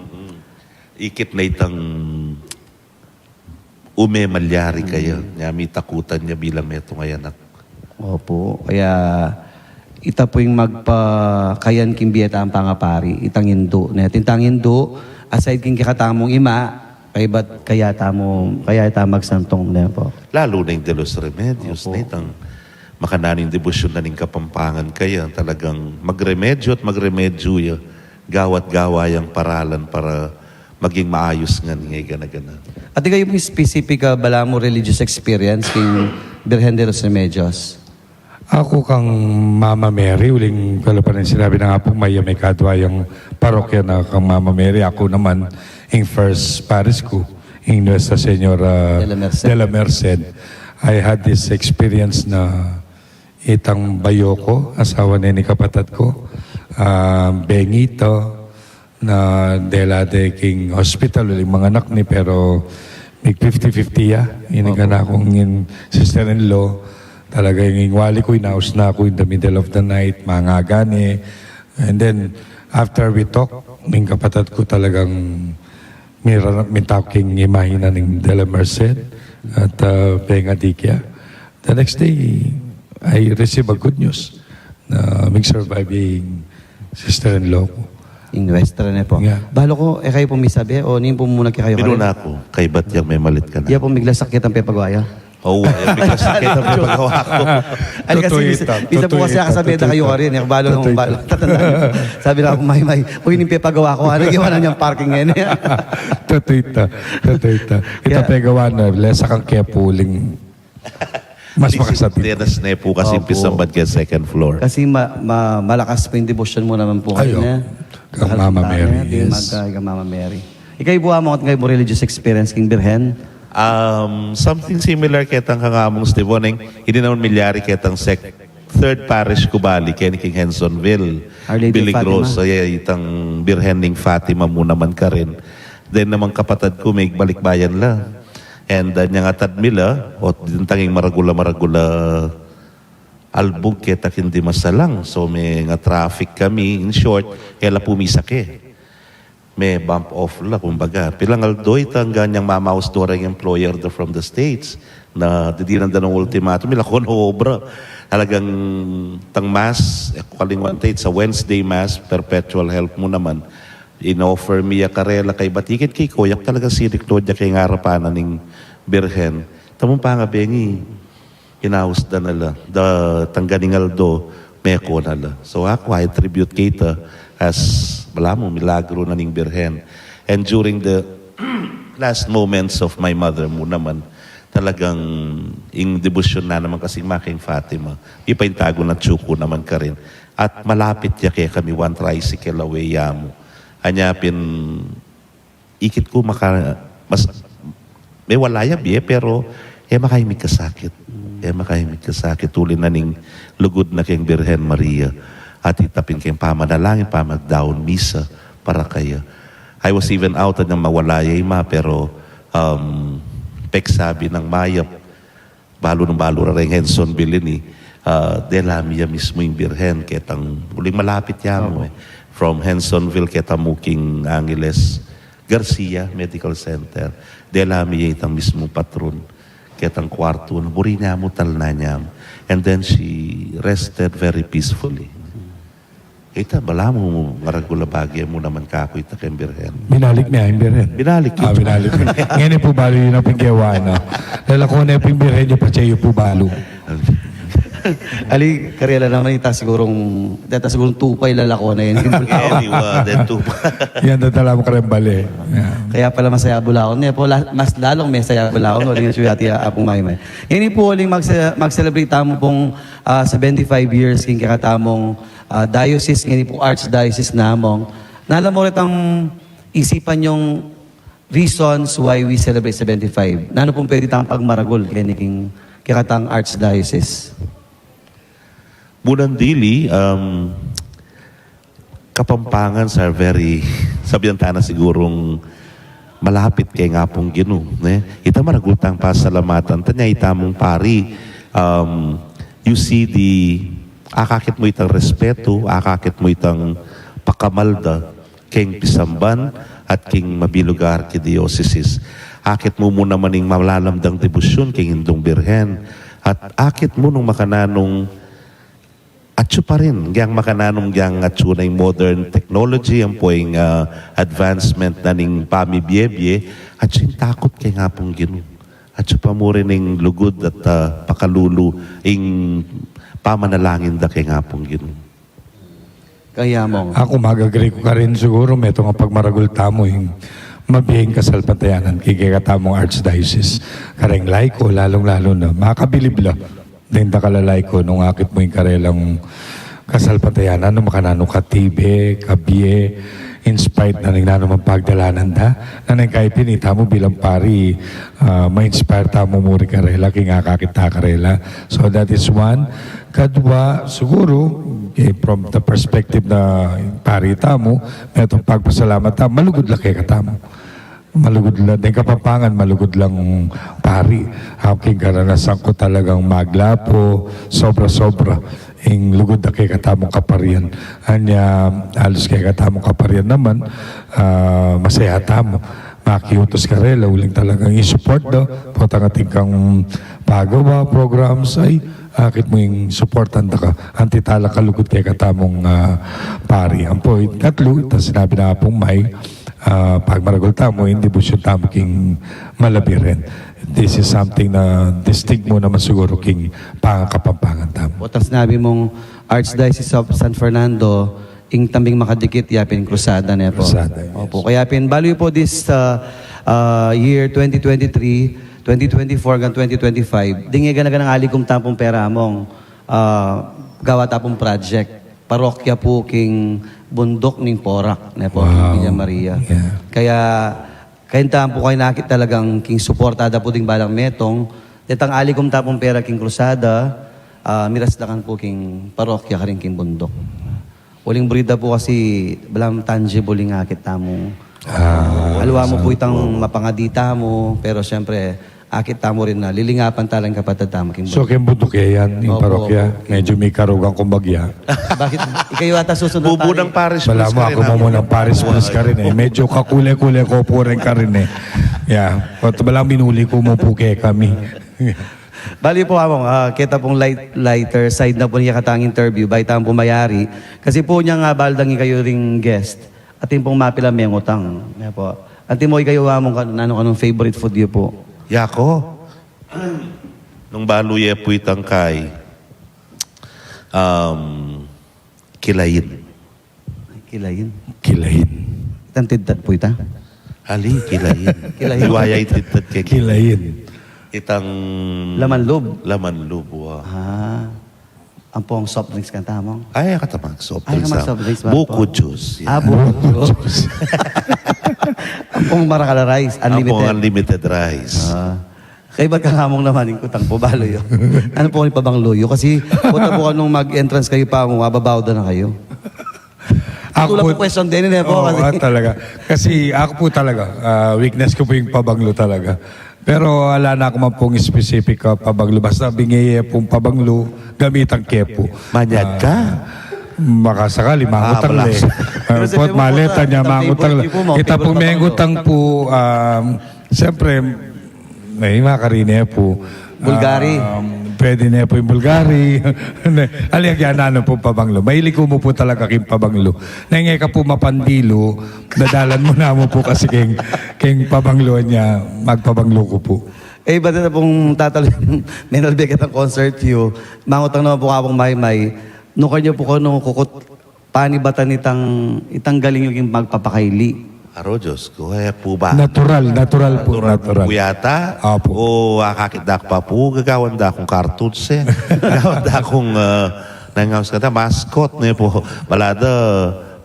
Ikit na itang malyari kayo. May takutan niya bilang meto ngayon. Opo. Kaya ita po yung magpakayan kimbiyata ang pangapari. Itang Indo. Tintang Indo, aside king kikatamong ima, Kaya ba't kaya ta magsantong na po? Lalo na yung De Los Remedios, Opo. na itang makananing debosyon na ning Kapampangan kaya talagang magremedyo at magremedyo ya gawat gawayang paralan para maging maayos nga ngay gana-gana. At kayo po specific bala mo religious experience king Birhen de los Remedios? Ako kang Mama Mary, uling kalapan ng sinabi na nga po may kadwa yung parokya na kang Mama Mary. Ako naman, in first parish ko, in Nuestra Señora de la Merced. I had this experience na itang bayo ko, asawa ni kapatid ko, Bengito, na dela de King Hospital, uling mga anak ni, pero may 50-50 ya. Inigan akong sister-in-law. Talaga yung wali ko, inaus na ako in the middle of the night, mga gani. And then, after we talk, may kapatid ko talagang may talking imahina ng De La Merced at Bengadikya. The next day, I received a good news na may surviving sister-in-law ko. In Western na po. Yeah. Balo ko, kayo po may sabi, o nin po muna kayo Pinuna ko, kay ba't yung may malit ka na? Di po bigla sakit ang pepagwaya. Oo, ay bigla sakit ang paggawa ko. Ay kasi bisa po kasi kasabi na kayo ka rin. Balo ng balo. Tatandaan. Sabi na ako, may. Uy, yung pepagawa ko. Ano gawa na niyang parking ngayon? Totoo ita. Ita pegawa na, lesa kang kaya puling. Mas makasapit. Tenas na po kasi Opo. pisambad kay second floor. Kasi malakas po yung devotion mo naman po kayo Ayo. na. Kang Mama Mary, yes. Kang Mama Mary. Ikay buha mo at kayo mo religious experience king Birhen. Something similar ketang kangamong Stevoneng, hindi naman milyari ketang third parish ko bali, kaya King Hensonville, Our Lady Billy of Fatima. Gross, itang Birhen ning Fatima mo naman ka rin. Then naman kapatid ko, may balikbayan la. And niya nga tadmila, o dintanging maragula albog ketak hindi masalang. So may nga traffic kami, in short, kaya la pumisake. May bump off la, kumbaga. Pilangal doy tang ganyang mamaus dorang employer from the States na didinan da ng ultimatum. Mila ko obra. Talagang tang mass, kalingwan tayo sa Wednesday mass, perpetual help mo naman. In-offer miya karela kay batikit kay Koyak talaga sirik to dya kay ngarapanan ng Birhen. Tamong pa nga bengi, inaus da nala. Da tangganingal do, meko nala. So ako, I attribute kita as wala mo, milagro na ning Birhen. And during the last moments of my mother mo naman, talagang ing devotion na naman kasing making Fatima. Ipaintago na tsuko naman ka rin. At malapit ya kaya kami one tricycle away yamo. Anyapin, ikit ko may walaya biye, pero makahimig kasakit. Makahimig kasakit. Tuli na ning lugod na kayong Birhen Maria. At itapin kayong pamanalangin, pamagdaon misa para kaya. I was even out ng mawalaya pero sabi ng mayap, balo rin Henson Bilini, delamiya mismo yung Birhen, ketang uling malapit yan from Hensonville ketamuking Angeles, Garcia Medical Center, delamiya itang mismo patron, ketang kwarto, buri niya mo tal na niya. And then she rested very peacefully. Ita, bala mo, maragula bagay mo naman kako ita kay Birhen. Binalik niya yung Birhen. Binalik yun. Binalik niya. Ngayon po balo yun ang pinggawa na. Dahil ako na yung Birhen niya, pacheyo po balo. Ali, karela naman ita sigurong tupay lalako na yun. Anyway, then two. Yan na tala mo ka rin bali. Yeah. Kaya pala masaya bulaon. Niya po, mas lalong may saya bulaon. Waling yung suyati apong maymay. Ngayon po, waling mag-celebrate mo pong 75 years king kakatamong diocese, ngayon po archdiocese namong. Nalam mo rin ang isipan yung reasons why we celebrate 75. Nano pong pwede tayong pagmaragol king kakatang archdiocese? Munang dili, Kapampangan are very, sabihan na sigurong malapit kay nga pong Ginoo. Ita maragultang pasalamatan. Tanya itamong pari, you see akakit mo itang respeto, akakit mo itang pakamalda king Pisamban at king Mabilugar ki Dioceses. Akit mo muna maning malalamdang debosyon king Indong Birhen at akit mo nung makananong atso pa rin, yang makananong yang atso na yung modern technology, ang po yung advancement na ning pamibiyebye, atso yung takot kay nga pong Ginoo. Atso pa mo rin yung lugod at pakalulu, yung pamanalangin da kay nga pong Ginoo. Kaya mong. Ako mag-agree ko ka rin siguro, meto nga pagmaragul tamo yung mabihing kasalpatayanan kikatamong Archdiocese. Kareng laiko, lalong-lalo na makabilib la. Din da kalalay ko nung akit mo yung karelang kasalpatayanan, nung makanano katibe, kabiye, inspired na nang naman pagdalanan da. Na nang kahit pinita mo bilang pari, ma-inspire tamo mo rin karela, kingakakita karela. So that is one. Kadwa, siguro, from the perspective na pari tamo, may itong pagpasalamat tamo, malugod lang kay katamo. Malugod lang, din kapapangan, malugod lang pari. Aking karanasan ko talagang maglapo, sobra-sobra. Yung lugod na kay katamong kaparian. Anya, halos kay katamong kaparian naman, masaya tamo. Makiutos karela, uling talagang i-support daw. Potang ating kang pagawa, programs, ay akit mo yung supportan da ka. Antitala kalugod kay katamong pari. Ang po, katlo, ito sinabi na pong may, pagmaragol tamo, hindi po siya tamo king malabirin. This is something na distinct mo naman siguro king pangakapampangan tamo. O tapos sinabi mong Archdiocese of San Fernando, ing tambing makadikit, yapin krusada na po. Krusada, yes. Opo, kaya value po this year 2023, 2024 hanggang 2025, dingi ganagan ng alikom tapong pera mong gawa tapong project. Parokya po king bundok ning Porac na po, Villa Maria. Yeah. Kaya kaintaan po kayo nakit talagang king suportada po ding balang metong. Detang alikom tapong pera king krusada, miraslakan po king parokya ka rin king bundok. Uling brida po kasi balang tangible yung akit tamong. Alwa mo po itang mapangadita mo, pero siyempre, akit tamo rin na lilingapan talang kapatid tamo king So, kaya bundok yan, yung Opo, parokya. Medyo may karugang kumbagya. Bakit? Ikaw yata susunod Bubo ng Paris Wala mo, ako mo ng Paris Plus ka rin eh. Medyo kakule-kule ko po rin ka rin eh. Yeah. At balang minuli ko mo po kaya kami. Bali po among, kita pong lighter side na po niya katang interview, baita ang pumayari. Kasi po niya nga baldangi kayo ring guest. At yung pong mapila may ngutang. Yan po. At yung mo kayo among anong favorite food niyo po? Yako, nung baluye po itang kay, kilayin. Kilayin. Kilayin. Itang tidtat po ita. Ali, kilayin. Kilayin. Iwayay titad kay Kilayin. itang Laman loob. laman lubo. Ang pong soft drinks ka tamong. Ay, katamang soft Ay, drinks. katamang soft drinks ba Buko po? juice. Buko juice. Ang pong marakala rice, Ang unlimited. pong unlimited rice. Kaya ba't kahamong naman yung kutang po, baloyo? Ano po yung pabang loyo? Kasi puta po nung mag-entrance kayo pa, mababaw na kayo. Tulad po question din eh po. Oo, talaga. Kasi ako po talaga, weakness ko po yung pabanglo talaga. Pero wala na ako man pong specific pabanglo. Basta bingi pong pabanglo, gamit ang kepo. Manyad ka? Makasakali, mangutang wala. le. Pero sabi Pot mo, maleta niya, itang mangutang le. favorite po mo, Kita po favorite may ngutang po, siyempre, may makarine po. Bulgari. Pwede na po yung Bulgari. Aligyan na po pabanglo. Mahilig ko mo po talaga king pabanglo. Nangyayi ka po mapandilo, dadalan mo na mo po kasi king pabanglo niya, magpabanglo ko po. Eh, ba't na pong tatalong, may nalbigat ang concert you, mangutang naman po kapong may, nukar niyo po ko nung kukut, panibatan itang galing yung magpapakaili. Aro, Diyos ko. Kaya po ba? Natural po, natural. Po yata? Apo. O akakidak pa po. Gagawan da akong cartoons eh. Gagawan da akong nangawas ka da, mascot niya po. Balada,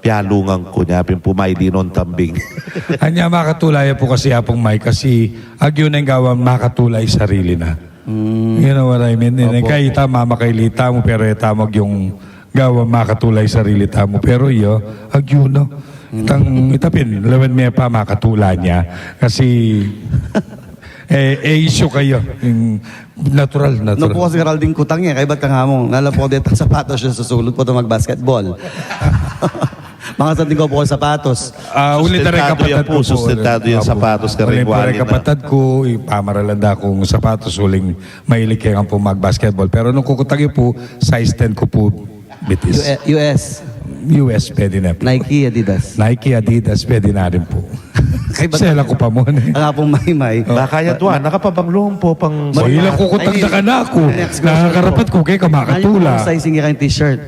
pialungan ko niya. Pumay din on tambing. Anya makatulay po kasi apong may kasi agyo na yung gawa makatulay sarili na. You know what I mean? Kaya tama makailita mo pero tamag yung gawa makatulay sarili tamo. Pero iyo, agyo na. Itapin, lawan may pa makatula niya. Kasi issue kayo. Yung natural. No po kasi Geraldine kutang niya, kaya ba't ka nga mong, nala po dito ang sapatos siya sa sulod po ito mag-basketball. Mga sating ko po ang sapatos. Ulit na rin kapatid ko po. Sustentado yung sapatos ka rin. Ulit na rin kapatid ko, pamaralanda kong sapatos, uling mahilig kayo po mag-basketball. Pero nung kukutagi po, size 10 ko po Bitis. US, US, pwede na po. Nike, Adidas. Nike, Adidas, pwede na rin po. Kay ba't Sela ko pa muna eh. ang nga pong Maymay. Baka yan doon, nakapabanglong po pang... So, ilang kukutang na ka na ako. Nakakarapat ko kay kamakatula. Ano yung sizing nga kayong t-shirt?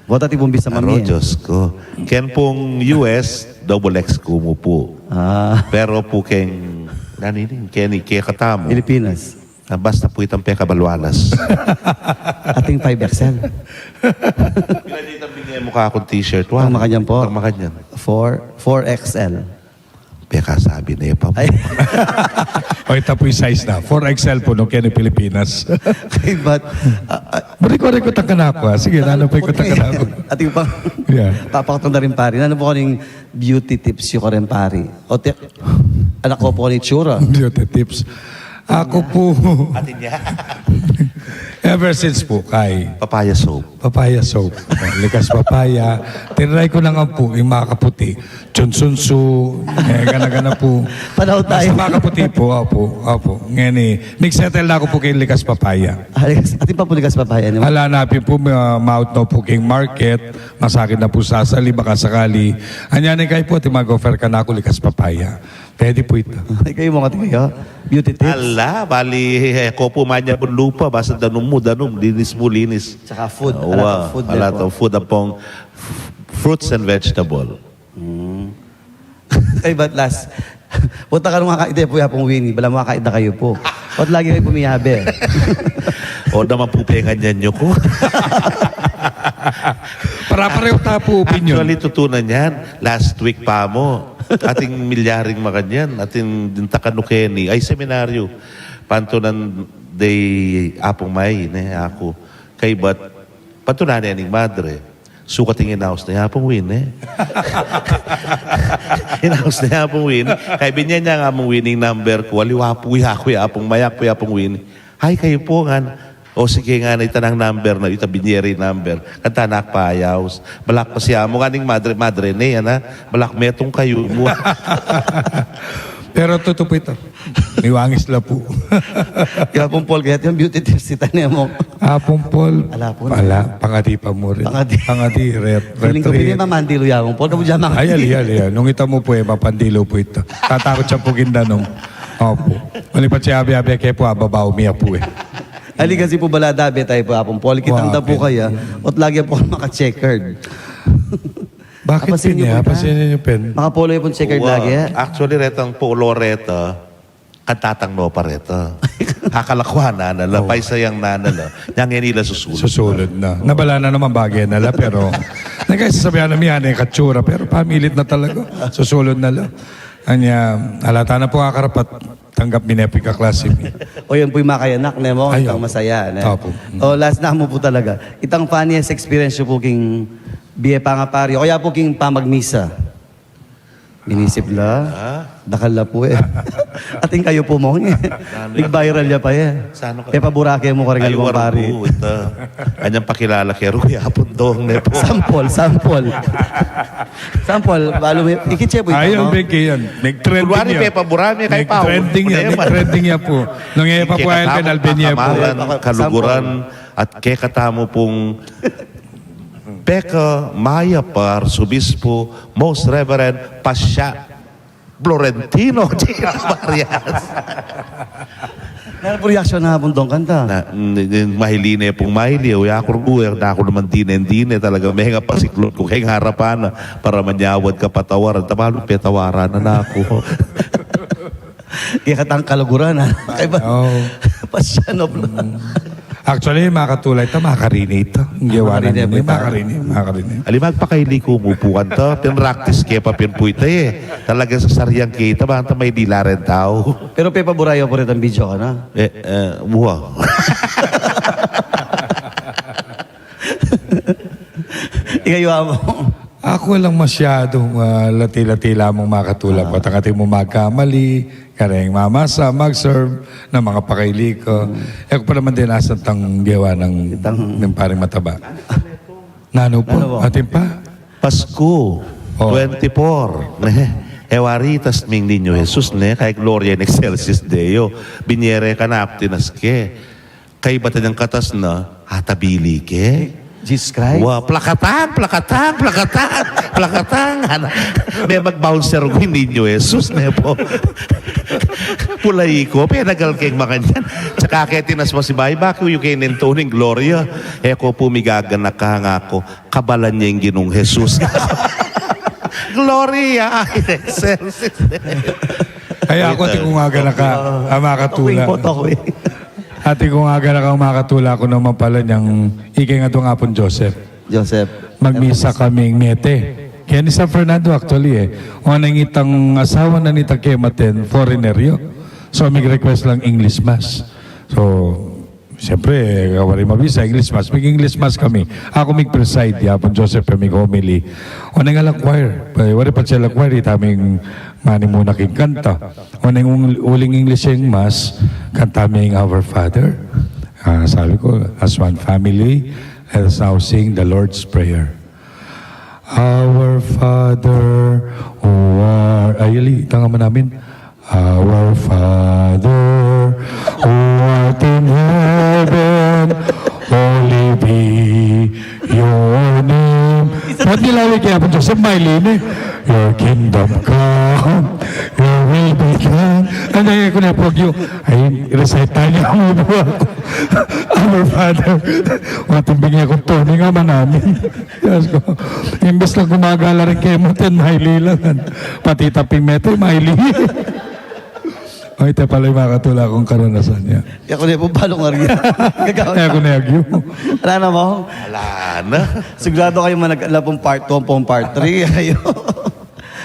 Bota ti bumbi sa Aro, mami. Diyos ko. Ken pong US, double X ko mo po. Pero po keng... Nanining, Kenny, kaya katamo. Pilipinas. Basta po itang peka balwalas. Ating 5XL. Pinalitan bigyan mo ka akong t-shirt. Ang makanyan po. Ang makanyan. 4XL. Peka sabi na pa mo. Ay, O, ito po yung size na. 4XL po nung Kenny Pilipinas. kay but Balik-balik ko na ako. Sige, ano pa yung kutang na ako. ating pang Yeah. papakatong na rin pari. Ano po kaning beauty tips yung ko rin pari? Anak ko po ni Chura. Beauty tips. Ako po, Atin niya. ever since po kay Papaya soap. papaya soap, likas papaya, tinry ko na nga po yung mga kaputi. Chunsunsu, gana-gana po. Panaw tayo. Basta mga kaputi po, opo. Ngayon nag-settle na ako po kay likas papaya. Ating papuligas papaya niyo. Halanapin po, mouth na po king market, masakit na po sasali, baka sakali. Anyanin kayo po, mag-offer ka na ako likas papaya. Pwede po ito. Ay, kayo mga kayo. Beauty tips. Ala, bali, ko po manya po lupa. Basta danom mo, linis mo, linis. Tsaka food. Oo, A lot of food. a lot of food upon fruits and vegetable. Ay, but last, punta ka nung makakaida po yapong Winnie. Bala makakaida kayo po. Ba't lagi kayo pumiyabi? O naman po pengan nyo ko. Para-pareho tapo opinion. Actually, tutunan yan. Last week pa mo. Ating milyaring makanyan. Ating dintakano Kenny. Ay, seminaryo. Pantunan day apong may. Ako. Kay bat, pantunan yan ng madre. Sukating in-house na yapong win in-house na yapong win. Kaya binyan niya nga mong winning number ko. Aliwapo ako yapong mayak po yapong win. Hay kayo po nga. O sige nga na itanang number na ita binyeri number. Kanta nakpayaws. Balak pa siya mo kaning madre ne yan ha. Balak metong kayo mo. Pero totoo po ito. May wangis la po. Kaya pong Paul, kaya yung beauty tips si Tanya mo. Apong Paul. Ala po na. Ala, pangati pa mo rin. Pangati. Ret. Feeling ko pinima mandilo yawong Paul. Kamu dyan mga. Ay, ali. Nung ita mo po mapandilo po ito. Tatakot siya po gindanong. Opo. Malipat siya abi-abi kaya po, babaw miya po eh. Ali kasi po baladabe tayo po apong Paul. Kitanda po kaya. At lagi po maka-checkered. Bakit Kapasin niyo po ita? Pasin niyo pen? Maka-polo yung checkered lagi. Actually, retang polo reta, kantatang no pa reta. Kakalakwa nanala, paisayang nanala. Yang yan nila susunod. Susulod na. Nabala na naman bagay nala pero nagkaisasabihan namin yan yung katsura pero pamilit na talaga. Susulod nala. Anya, halata na po kakarapat tanggap minepi ka klase. O yun po yung makayanak na mo. Ay, Itang opo. masaya. Ne? Opo. O last na mo po talaga. Itang funniest experience nyo po king biye pa nga pari. O kaya po king pamagmisa. Inisip la. Dakal la po eh. Ating kayo po mo. Nag-viral niya pa eh. Saan ka? Kaya paburake mo ka rin galawang pari. Ito. Kanyang pakilala kay Ruya Pundong ne po. Sample. Balo mo. Ikitse po ito. Ayun, no? Becky yan. Nag-trending Kulwari yan. Pepa Burami kay Pao. Nag-trending yan. Nag-trending yan po. Nung iya pa po ayan ka nalbenye po. Kamalan, kaluguran, at kay katamo pong Peka Maya Par, Subispo, Most Reverend Pasya Florentino G. Marias. Ano po reaction na bundong kanta? Mahiline pong mahili. Uya ako ruguer na ako naman dine talaga. May nga pasiklot ko kay harapan na para manyawad ka patawaran. Tabalong petawaran na ako. Kaya katang kaluguran ha. Kaya ba? Oo. Pasyan of Actually, makatulay ito, makarini ito. Ang gawa na Makarini, niya. Makarini. Alimag pa kay Liko umupukan to. Pinraktis kaya pa pinpuita eh. Talaga sa saryang kita. Banta may dila rin tao. Pero Pepa Burayo po rin ang video ka na. Wow. Ikayo mo. Ako lang masyadong lati-lati lamang makatulak. Patangati mo magkamali, kareng mamasa, mag-serve ng mga pakaili ko. Ako pa naman din nasa tang gawa ng paring mataba. Nano po? Atin pa? Pasko. 24. Ewaritas ming ninyo Jesus ne. Kay Gloria in Excelsis Deo. Binyere ka na aptinas ke. Kay bata ng katas na hatabili ke. Jesus Christ. Wow, plakatang. May mag-bouncer ko, hindi nyo Jesus na po. Pulay ko, penagal kayong mga niyan. Tsaka kaya tinas mo si Bay, bakit yung kayo nintuning Gloria? Ko pumigaganak ka nga ako, kabalan niya yung ginong Jesus. Gloria, ay, excelsis. Kaya ako, ati kung aga na ka, makatula. Ati kung aga na ka, makatula ko naman pala niyang ikay nga doon apon Joseph. Magmisa kaming mete. Kaya ni San Fernando actually Unang itang asawa na nitang kematen, foreigner yun. So mig-request lang English Mass. So, siyempre, wari mabisa, English Mass. Mag-English Mass kami. Ako mig-preside, yapon Joseph, mig-homily. Unang nga lang choir. Wari pa siya lang choir, itaming mani muna king kanta. Unang uling English yung Mass, kantaming Our Father. Sabi ko, as one family, let us now sing the Lord's Prayer. Our Father, who art... Ayali, tanga man namin. Our Father, who art in heaven, holy be your name. Ba't nilawig kaya po Joseph Maylene? Your kingdom come, your will be done. Ano yung kunapog yung, ay, recite tayo niya ang ubo ako. Our Father, matimbing akong Tony nga man namin. Yes ko, imbes lang gumagala rin kayo mo, Maylene lang. Pati taping meto, Maylene. Ay, ito pala yung makatula akong karanasan niya. Kaya ko na po balong arya. Kaya ko nagyo. Wala na mo? Wala na. Sigurado kayo manag-ala pong part 2 pong part 3.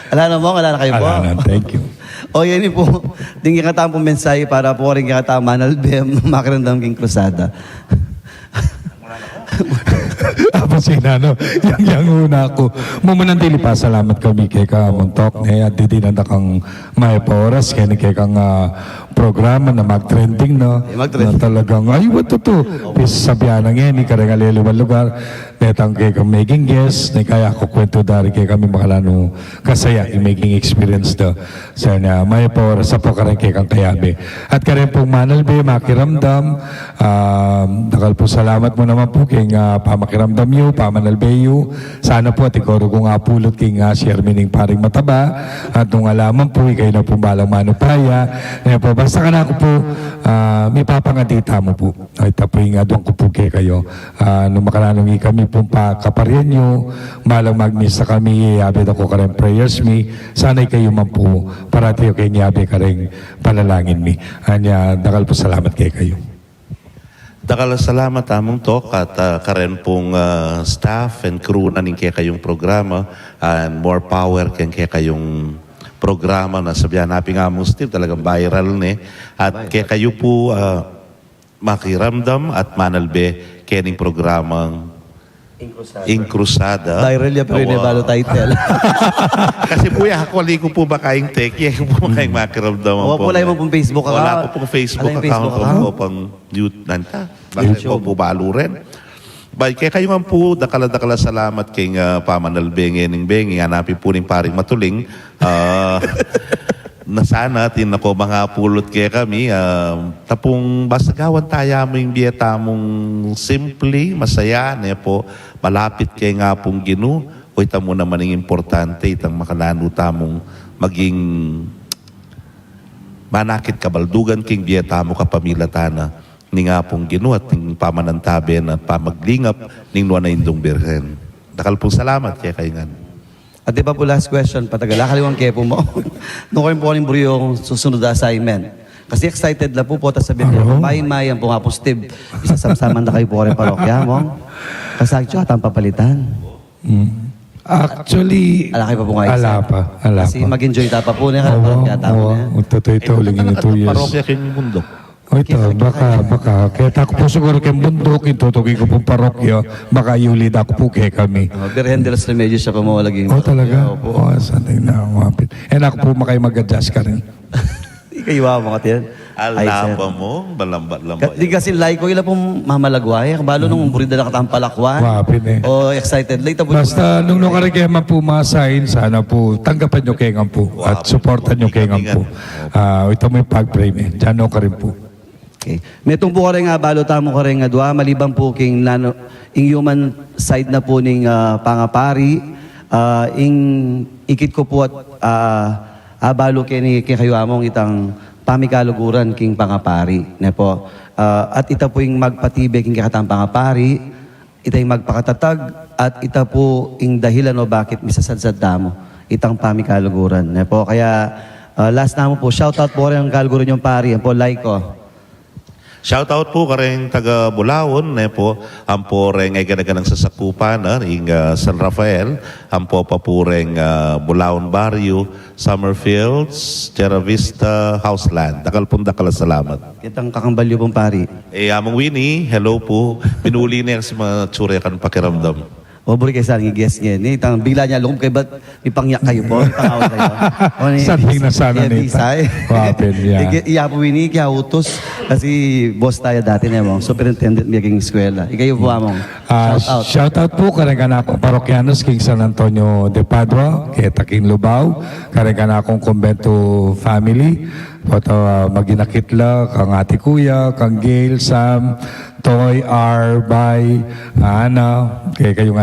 Wala na mo? Wala na kayo po? Wala na, thank you. O yan po, tingin katang pong mensahe para po rin katang Manalbem, makarandam king krusada. Apa sinano, yang una ko. Mumunandili pa, salamat kami kay ka Montok na at didinanda kang may oras kaya kay kang programa na mag-trending no. Mag-trending. Na talagang, ay, what to? Sabihan ng yan, ikaring aliliwan lugar. Netang kay kang making guest, na kaya ako kwento dari kay kami makalano kasaya yung making experience do. So na may oras sa po karing kay kang kayabi. At karing pong Manalbe, makiramdam. Dakal po salamat mo naman po kay pamakiramdam yu, pamanalbe yu. Sana po at ikoro kung pulot kay Shermining paring mataba. At nung alaman po, ikay na po balang manupaya. Ngayon po, basta ka na ako po, may papangadita mo po. Ay tapoy nga doon ko po kay kayo. Nung makalanong kami pong kaparyan nyo, malang magmisa kami, iabit ako ka rin prayers mi. Sana'y kayo man po, parati yung kay niyabi ka rin panalangin mi. Anya, dakal po salamat kay kayo. Dakala salamat among Tok at karen pong staff and crew na ning kaya kayong programa and more power kaya kayong programa na sabihan natin nga mong Steve talagang viral ni at kaya kayo po makiramdam at manalbe kaya ning programang Inkrusada. Viral ya pero balo title. Kasi po ako ko po ba kayong teki, po kayong makiramdaman po. Wala mo pong Facebook account. Wala po pong Facebook account po pang youth nanta. Bakit po balo rin? Kaya kayo man po, dakala salamat kay pamanalbengen hanapin po ning paring matuling. Na sana tin ako mga pulot kaya kami tapong basta gawan tayo mo yung biyeta mong simple, masaya na po, malapit kay nga pong Ginu o ita mo naman yung importante itang makalano tamong maging manakit kabaldugan king biyeta mo kapamilatana ni nga pong Ginu at ning pamanantaben at pamaglingap ning nuwa na indong birhen. Dakal pong salamat kaya kayo nga. At di ba po last question, patagala kaliwang kepo mo. Nung kayo po kaling buri yung susunod na assignment. Kasi excited na po tas sabihin ko, may ang po nga po Steve. Isasamsaman na kayo po kaling parokya mo. Kasi actually, atang papalitan. Actually, Ala kayo pa po nga ala pa. Kasi mag-enjoy tapa po niya. Totoo ito, uling ito 2 years. Parokya kayong mundo. O ito, baka. Kaya ako po siguro kay bundok, itutugin ko pong parokya, baka iulid ako po kay kami. Birhen de los Remedios siya pa mawalaging. Talaga? Something na umapit. And ako po makay mag-adjust ka rin. Ikaw mga tiyan. Alapa mo, balambat-lambat. Di kasi like ko ila pong mamalagway. Kabalo nung burida na katang palakwan. Wapin O excited. Late po. Basta nung nakarigay man po masahin, sana po tanggapan nyo kengan po at supportan nyo kengan po. Ito mo yung pag-pray me. Diyan ka rin po. Okay. Metong po ka rin nga, balota mo ka rin nga dua, maliban po king human side na po ning pangapari, ing ikit ko po at abalo kini kayo among itang pamikaluguran king pangapari. Ne po. At ita po yung magpatibig king kakatang pangapari, ita yung magpakatatag, at ita po yung dahilan o bakit misasadsad mo itang pamikaluguran. Ne po. Kaya last na mo po, shoutout po rin ang kaluguran yung pari. Yan po, like ko. Shoutout po kareng taga Bulawon, po, ang po rin ay ganaganang sasakupan, ing San Rafael, ang po papureng Bulawon Barrio, Summerfields, Terra Vista, Houseland. Dakal pong dakal salamat. Itang kakambalyo pong pari. Among Winnie, hello po. Pinuli na yan si mga tsure kan pakiramdam. O buri kayo saan guess niya. Ni tang bigla niya loob kayo ba't ipangyak kayo po? Ipangawal kayo. Something na sana nita. Wapin, yeah. Iya po wini, kaya utos. Kasi boss tayo dati na mo. Superintendent niya king eskwela. Ikayo po among. Shout out po karang akong parokyanos king San Antonio de Padua, kay Taking Lubao, karang akong convento family, poto maginakitla, kang ati kuya, kang Gail, Sam, Toy, R, Bay, Ana, kay kayong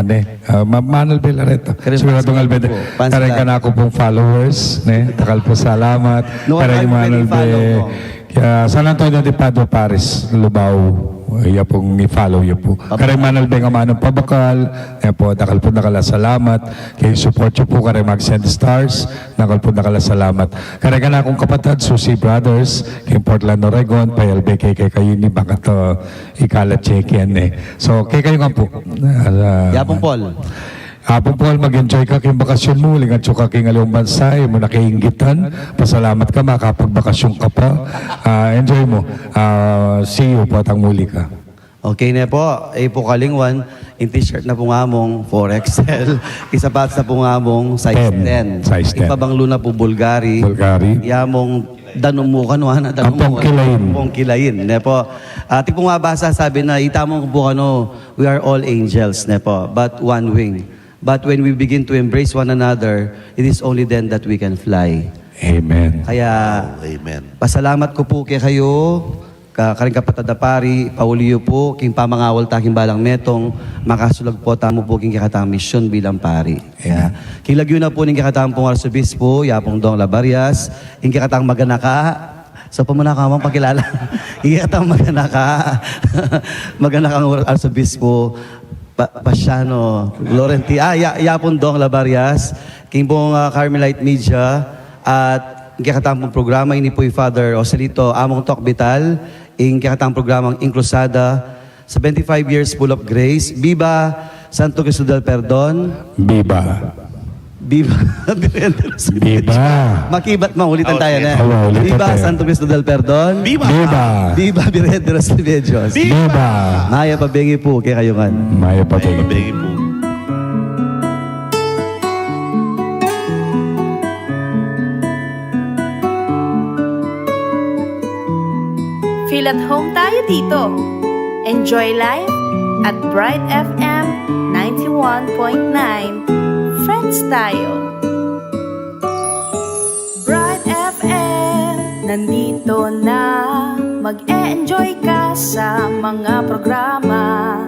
Manuel Belareto. Siguradong Albede. Karang ako pong followers, ne? Takal po salamat. Karang Manuel Be. Kaya San Antonio de Padua, Paris, Lubao. Iya pong ni-follow iyo po. Karang Manuel Be nga manong pabakal. Yan po, nakal po nakala salamat. Kaya supportyo po karang mag-send stars. Nakal po nakala salamat. Karang akong kapatid, Susie Brothers, kay Portland, Oregon, PLB, kay kayo ni Bakat ikalat check yan So, kay kayo nga po. Yapong Paul. Hapon po, mag-enjoy ka kayong bakasyon mo, lingat yung kaking alawang bansay, mo nakainggitan, pasalamat ka, makapagbakasyon ka pa, enjoy mo, see you, patang muli ka. Okay na po, po kalingwan, yung t-shirt na po nga mong 4XL, isapat na po nga mong size 10. Size 10. Ipabanglo na po Bulgari. Yamong danumukan, wala na danumukan. Kilayin. Ne po. Ating po nga basa sabi na, itamong po we are all angels, ne po, but one wing. But when we begin to embrace one another, it is only then that we can fly. Amen. Kaya, Amen. pasalamat ko po kay kayo, karing kapatada pari, pauliyo po, king pamangawal taking balang metong, makasulag po tamo po king kakatang misyon bilang pari. Kaya, king lagyo na po ning kakatang pong Arsobispo, yapong Dong Labarias, king kakatang maganaka, so pamanaka mang pagkilala, king kakatang maganaka, maganakang Arsobispo, Pasiano, Laurenti, yapon Dong Labarias, king pong Carmelite Media, at kakatampong programa, ini po Father Ocelito Among Tokbital, ing kakatampong programang Inclusada, 75 years full of grace, Viva Santo Cristo del Perdon, Viva. Viva. Viva. Makibat ulitan tayo na. Ulitan Viva tayo. Santo Cristo del Perdon. Viva! Viva. Viva Virgen de los Remedios. Viva. Maya pabengi po kay kayungan. Maya pa po. Bigi po. Feel at home tayo dito. Enjoy life at Bright FM 91.9. Friends tayo. Bright FM, nandito na. Mag-e-enjoy ka sa mga programa.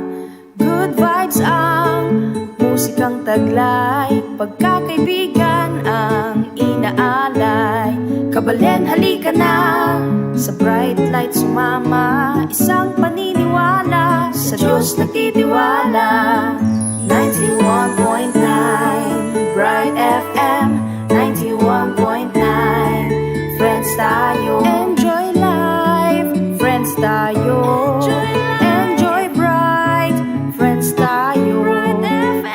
Good vibes ang musikang taglay. Pagkakaibigan ang inaalay. Kabalen, halika na. Sa bright light sumama. Isang paniniwala. Sa Diyos nagtitiwala. 91.9 Bright FM 91.9 Friends tayo. Enjoy life. Friends tayo. Enjoy bright. Friends tayo.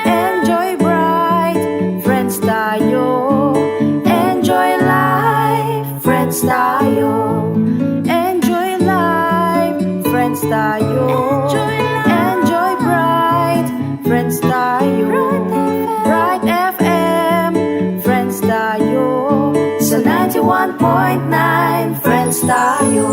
Enjoy bright. Friends tayo. Enjoy life. Friends tayo. Enjoy life. Friends tayo. Enjoy bright. Friends tayo. Bright FM. Friends tayo. Sa 91.9 Friends tayo.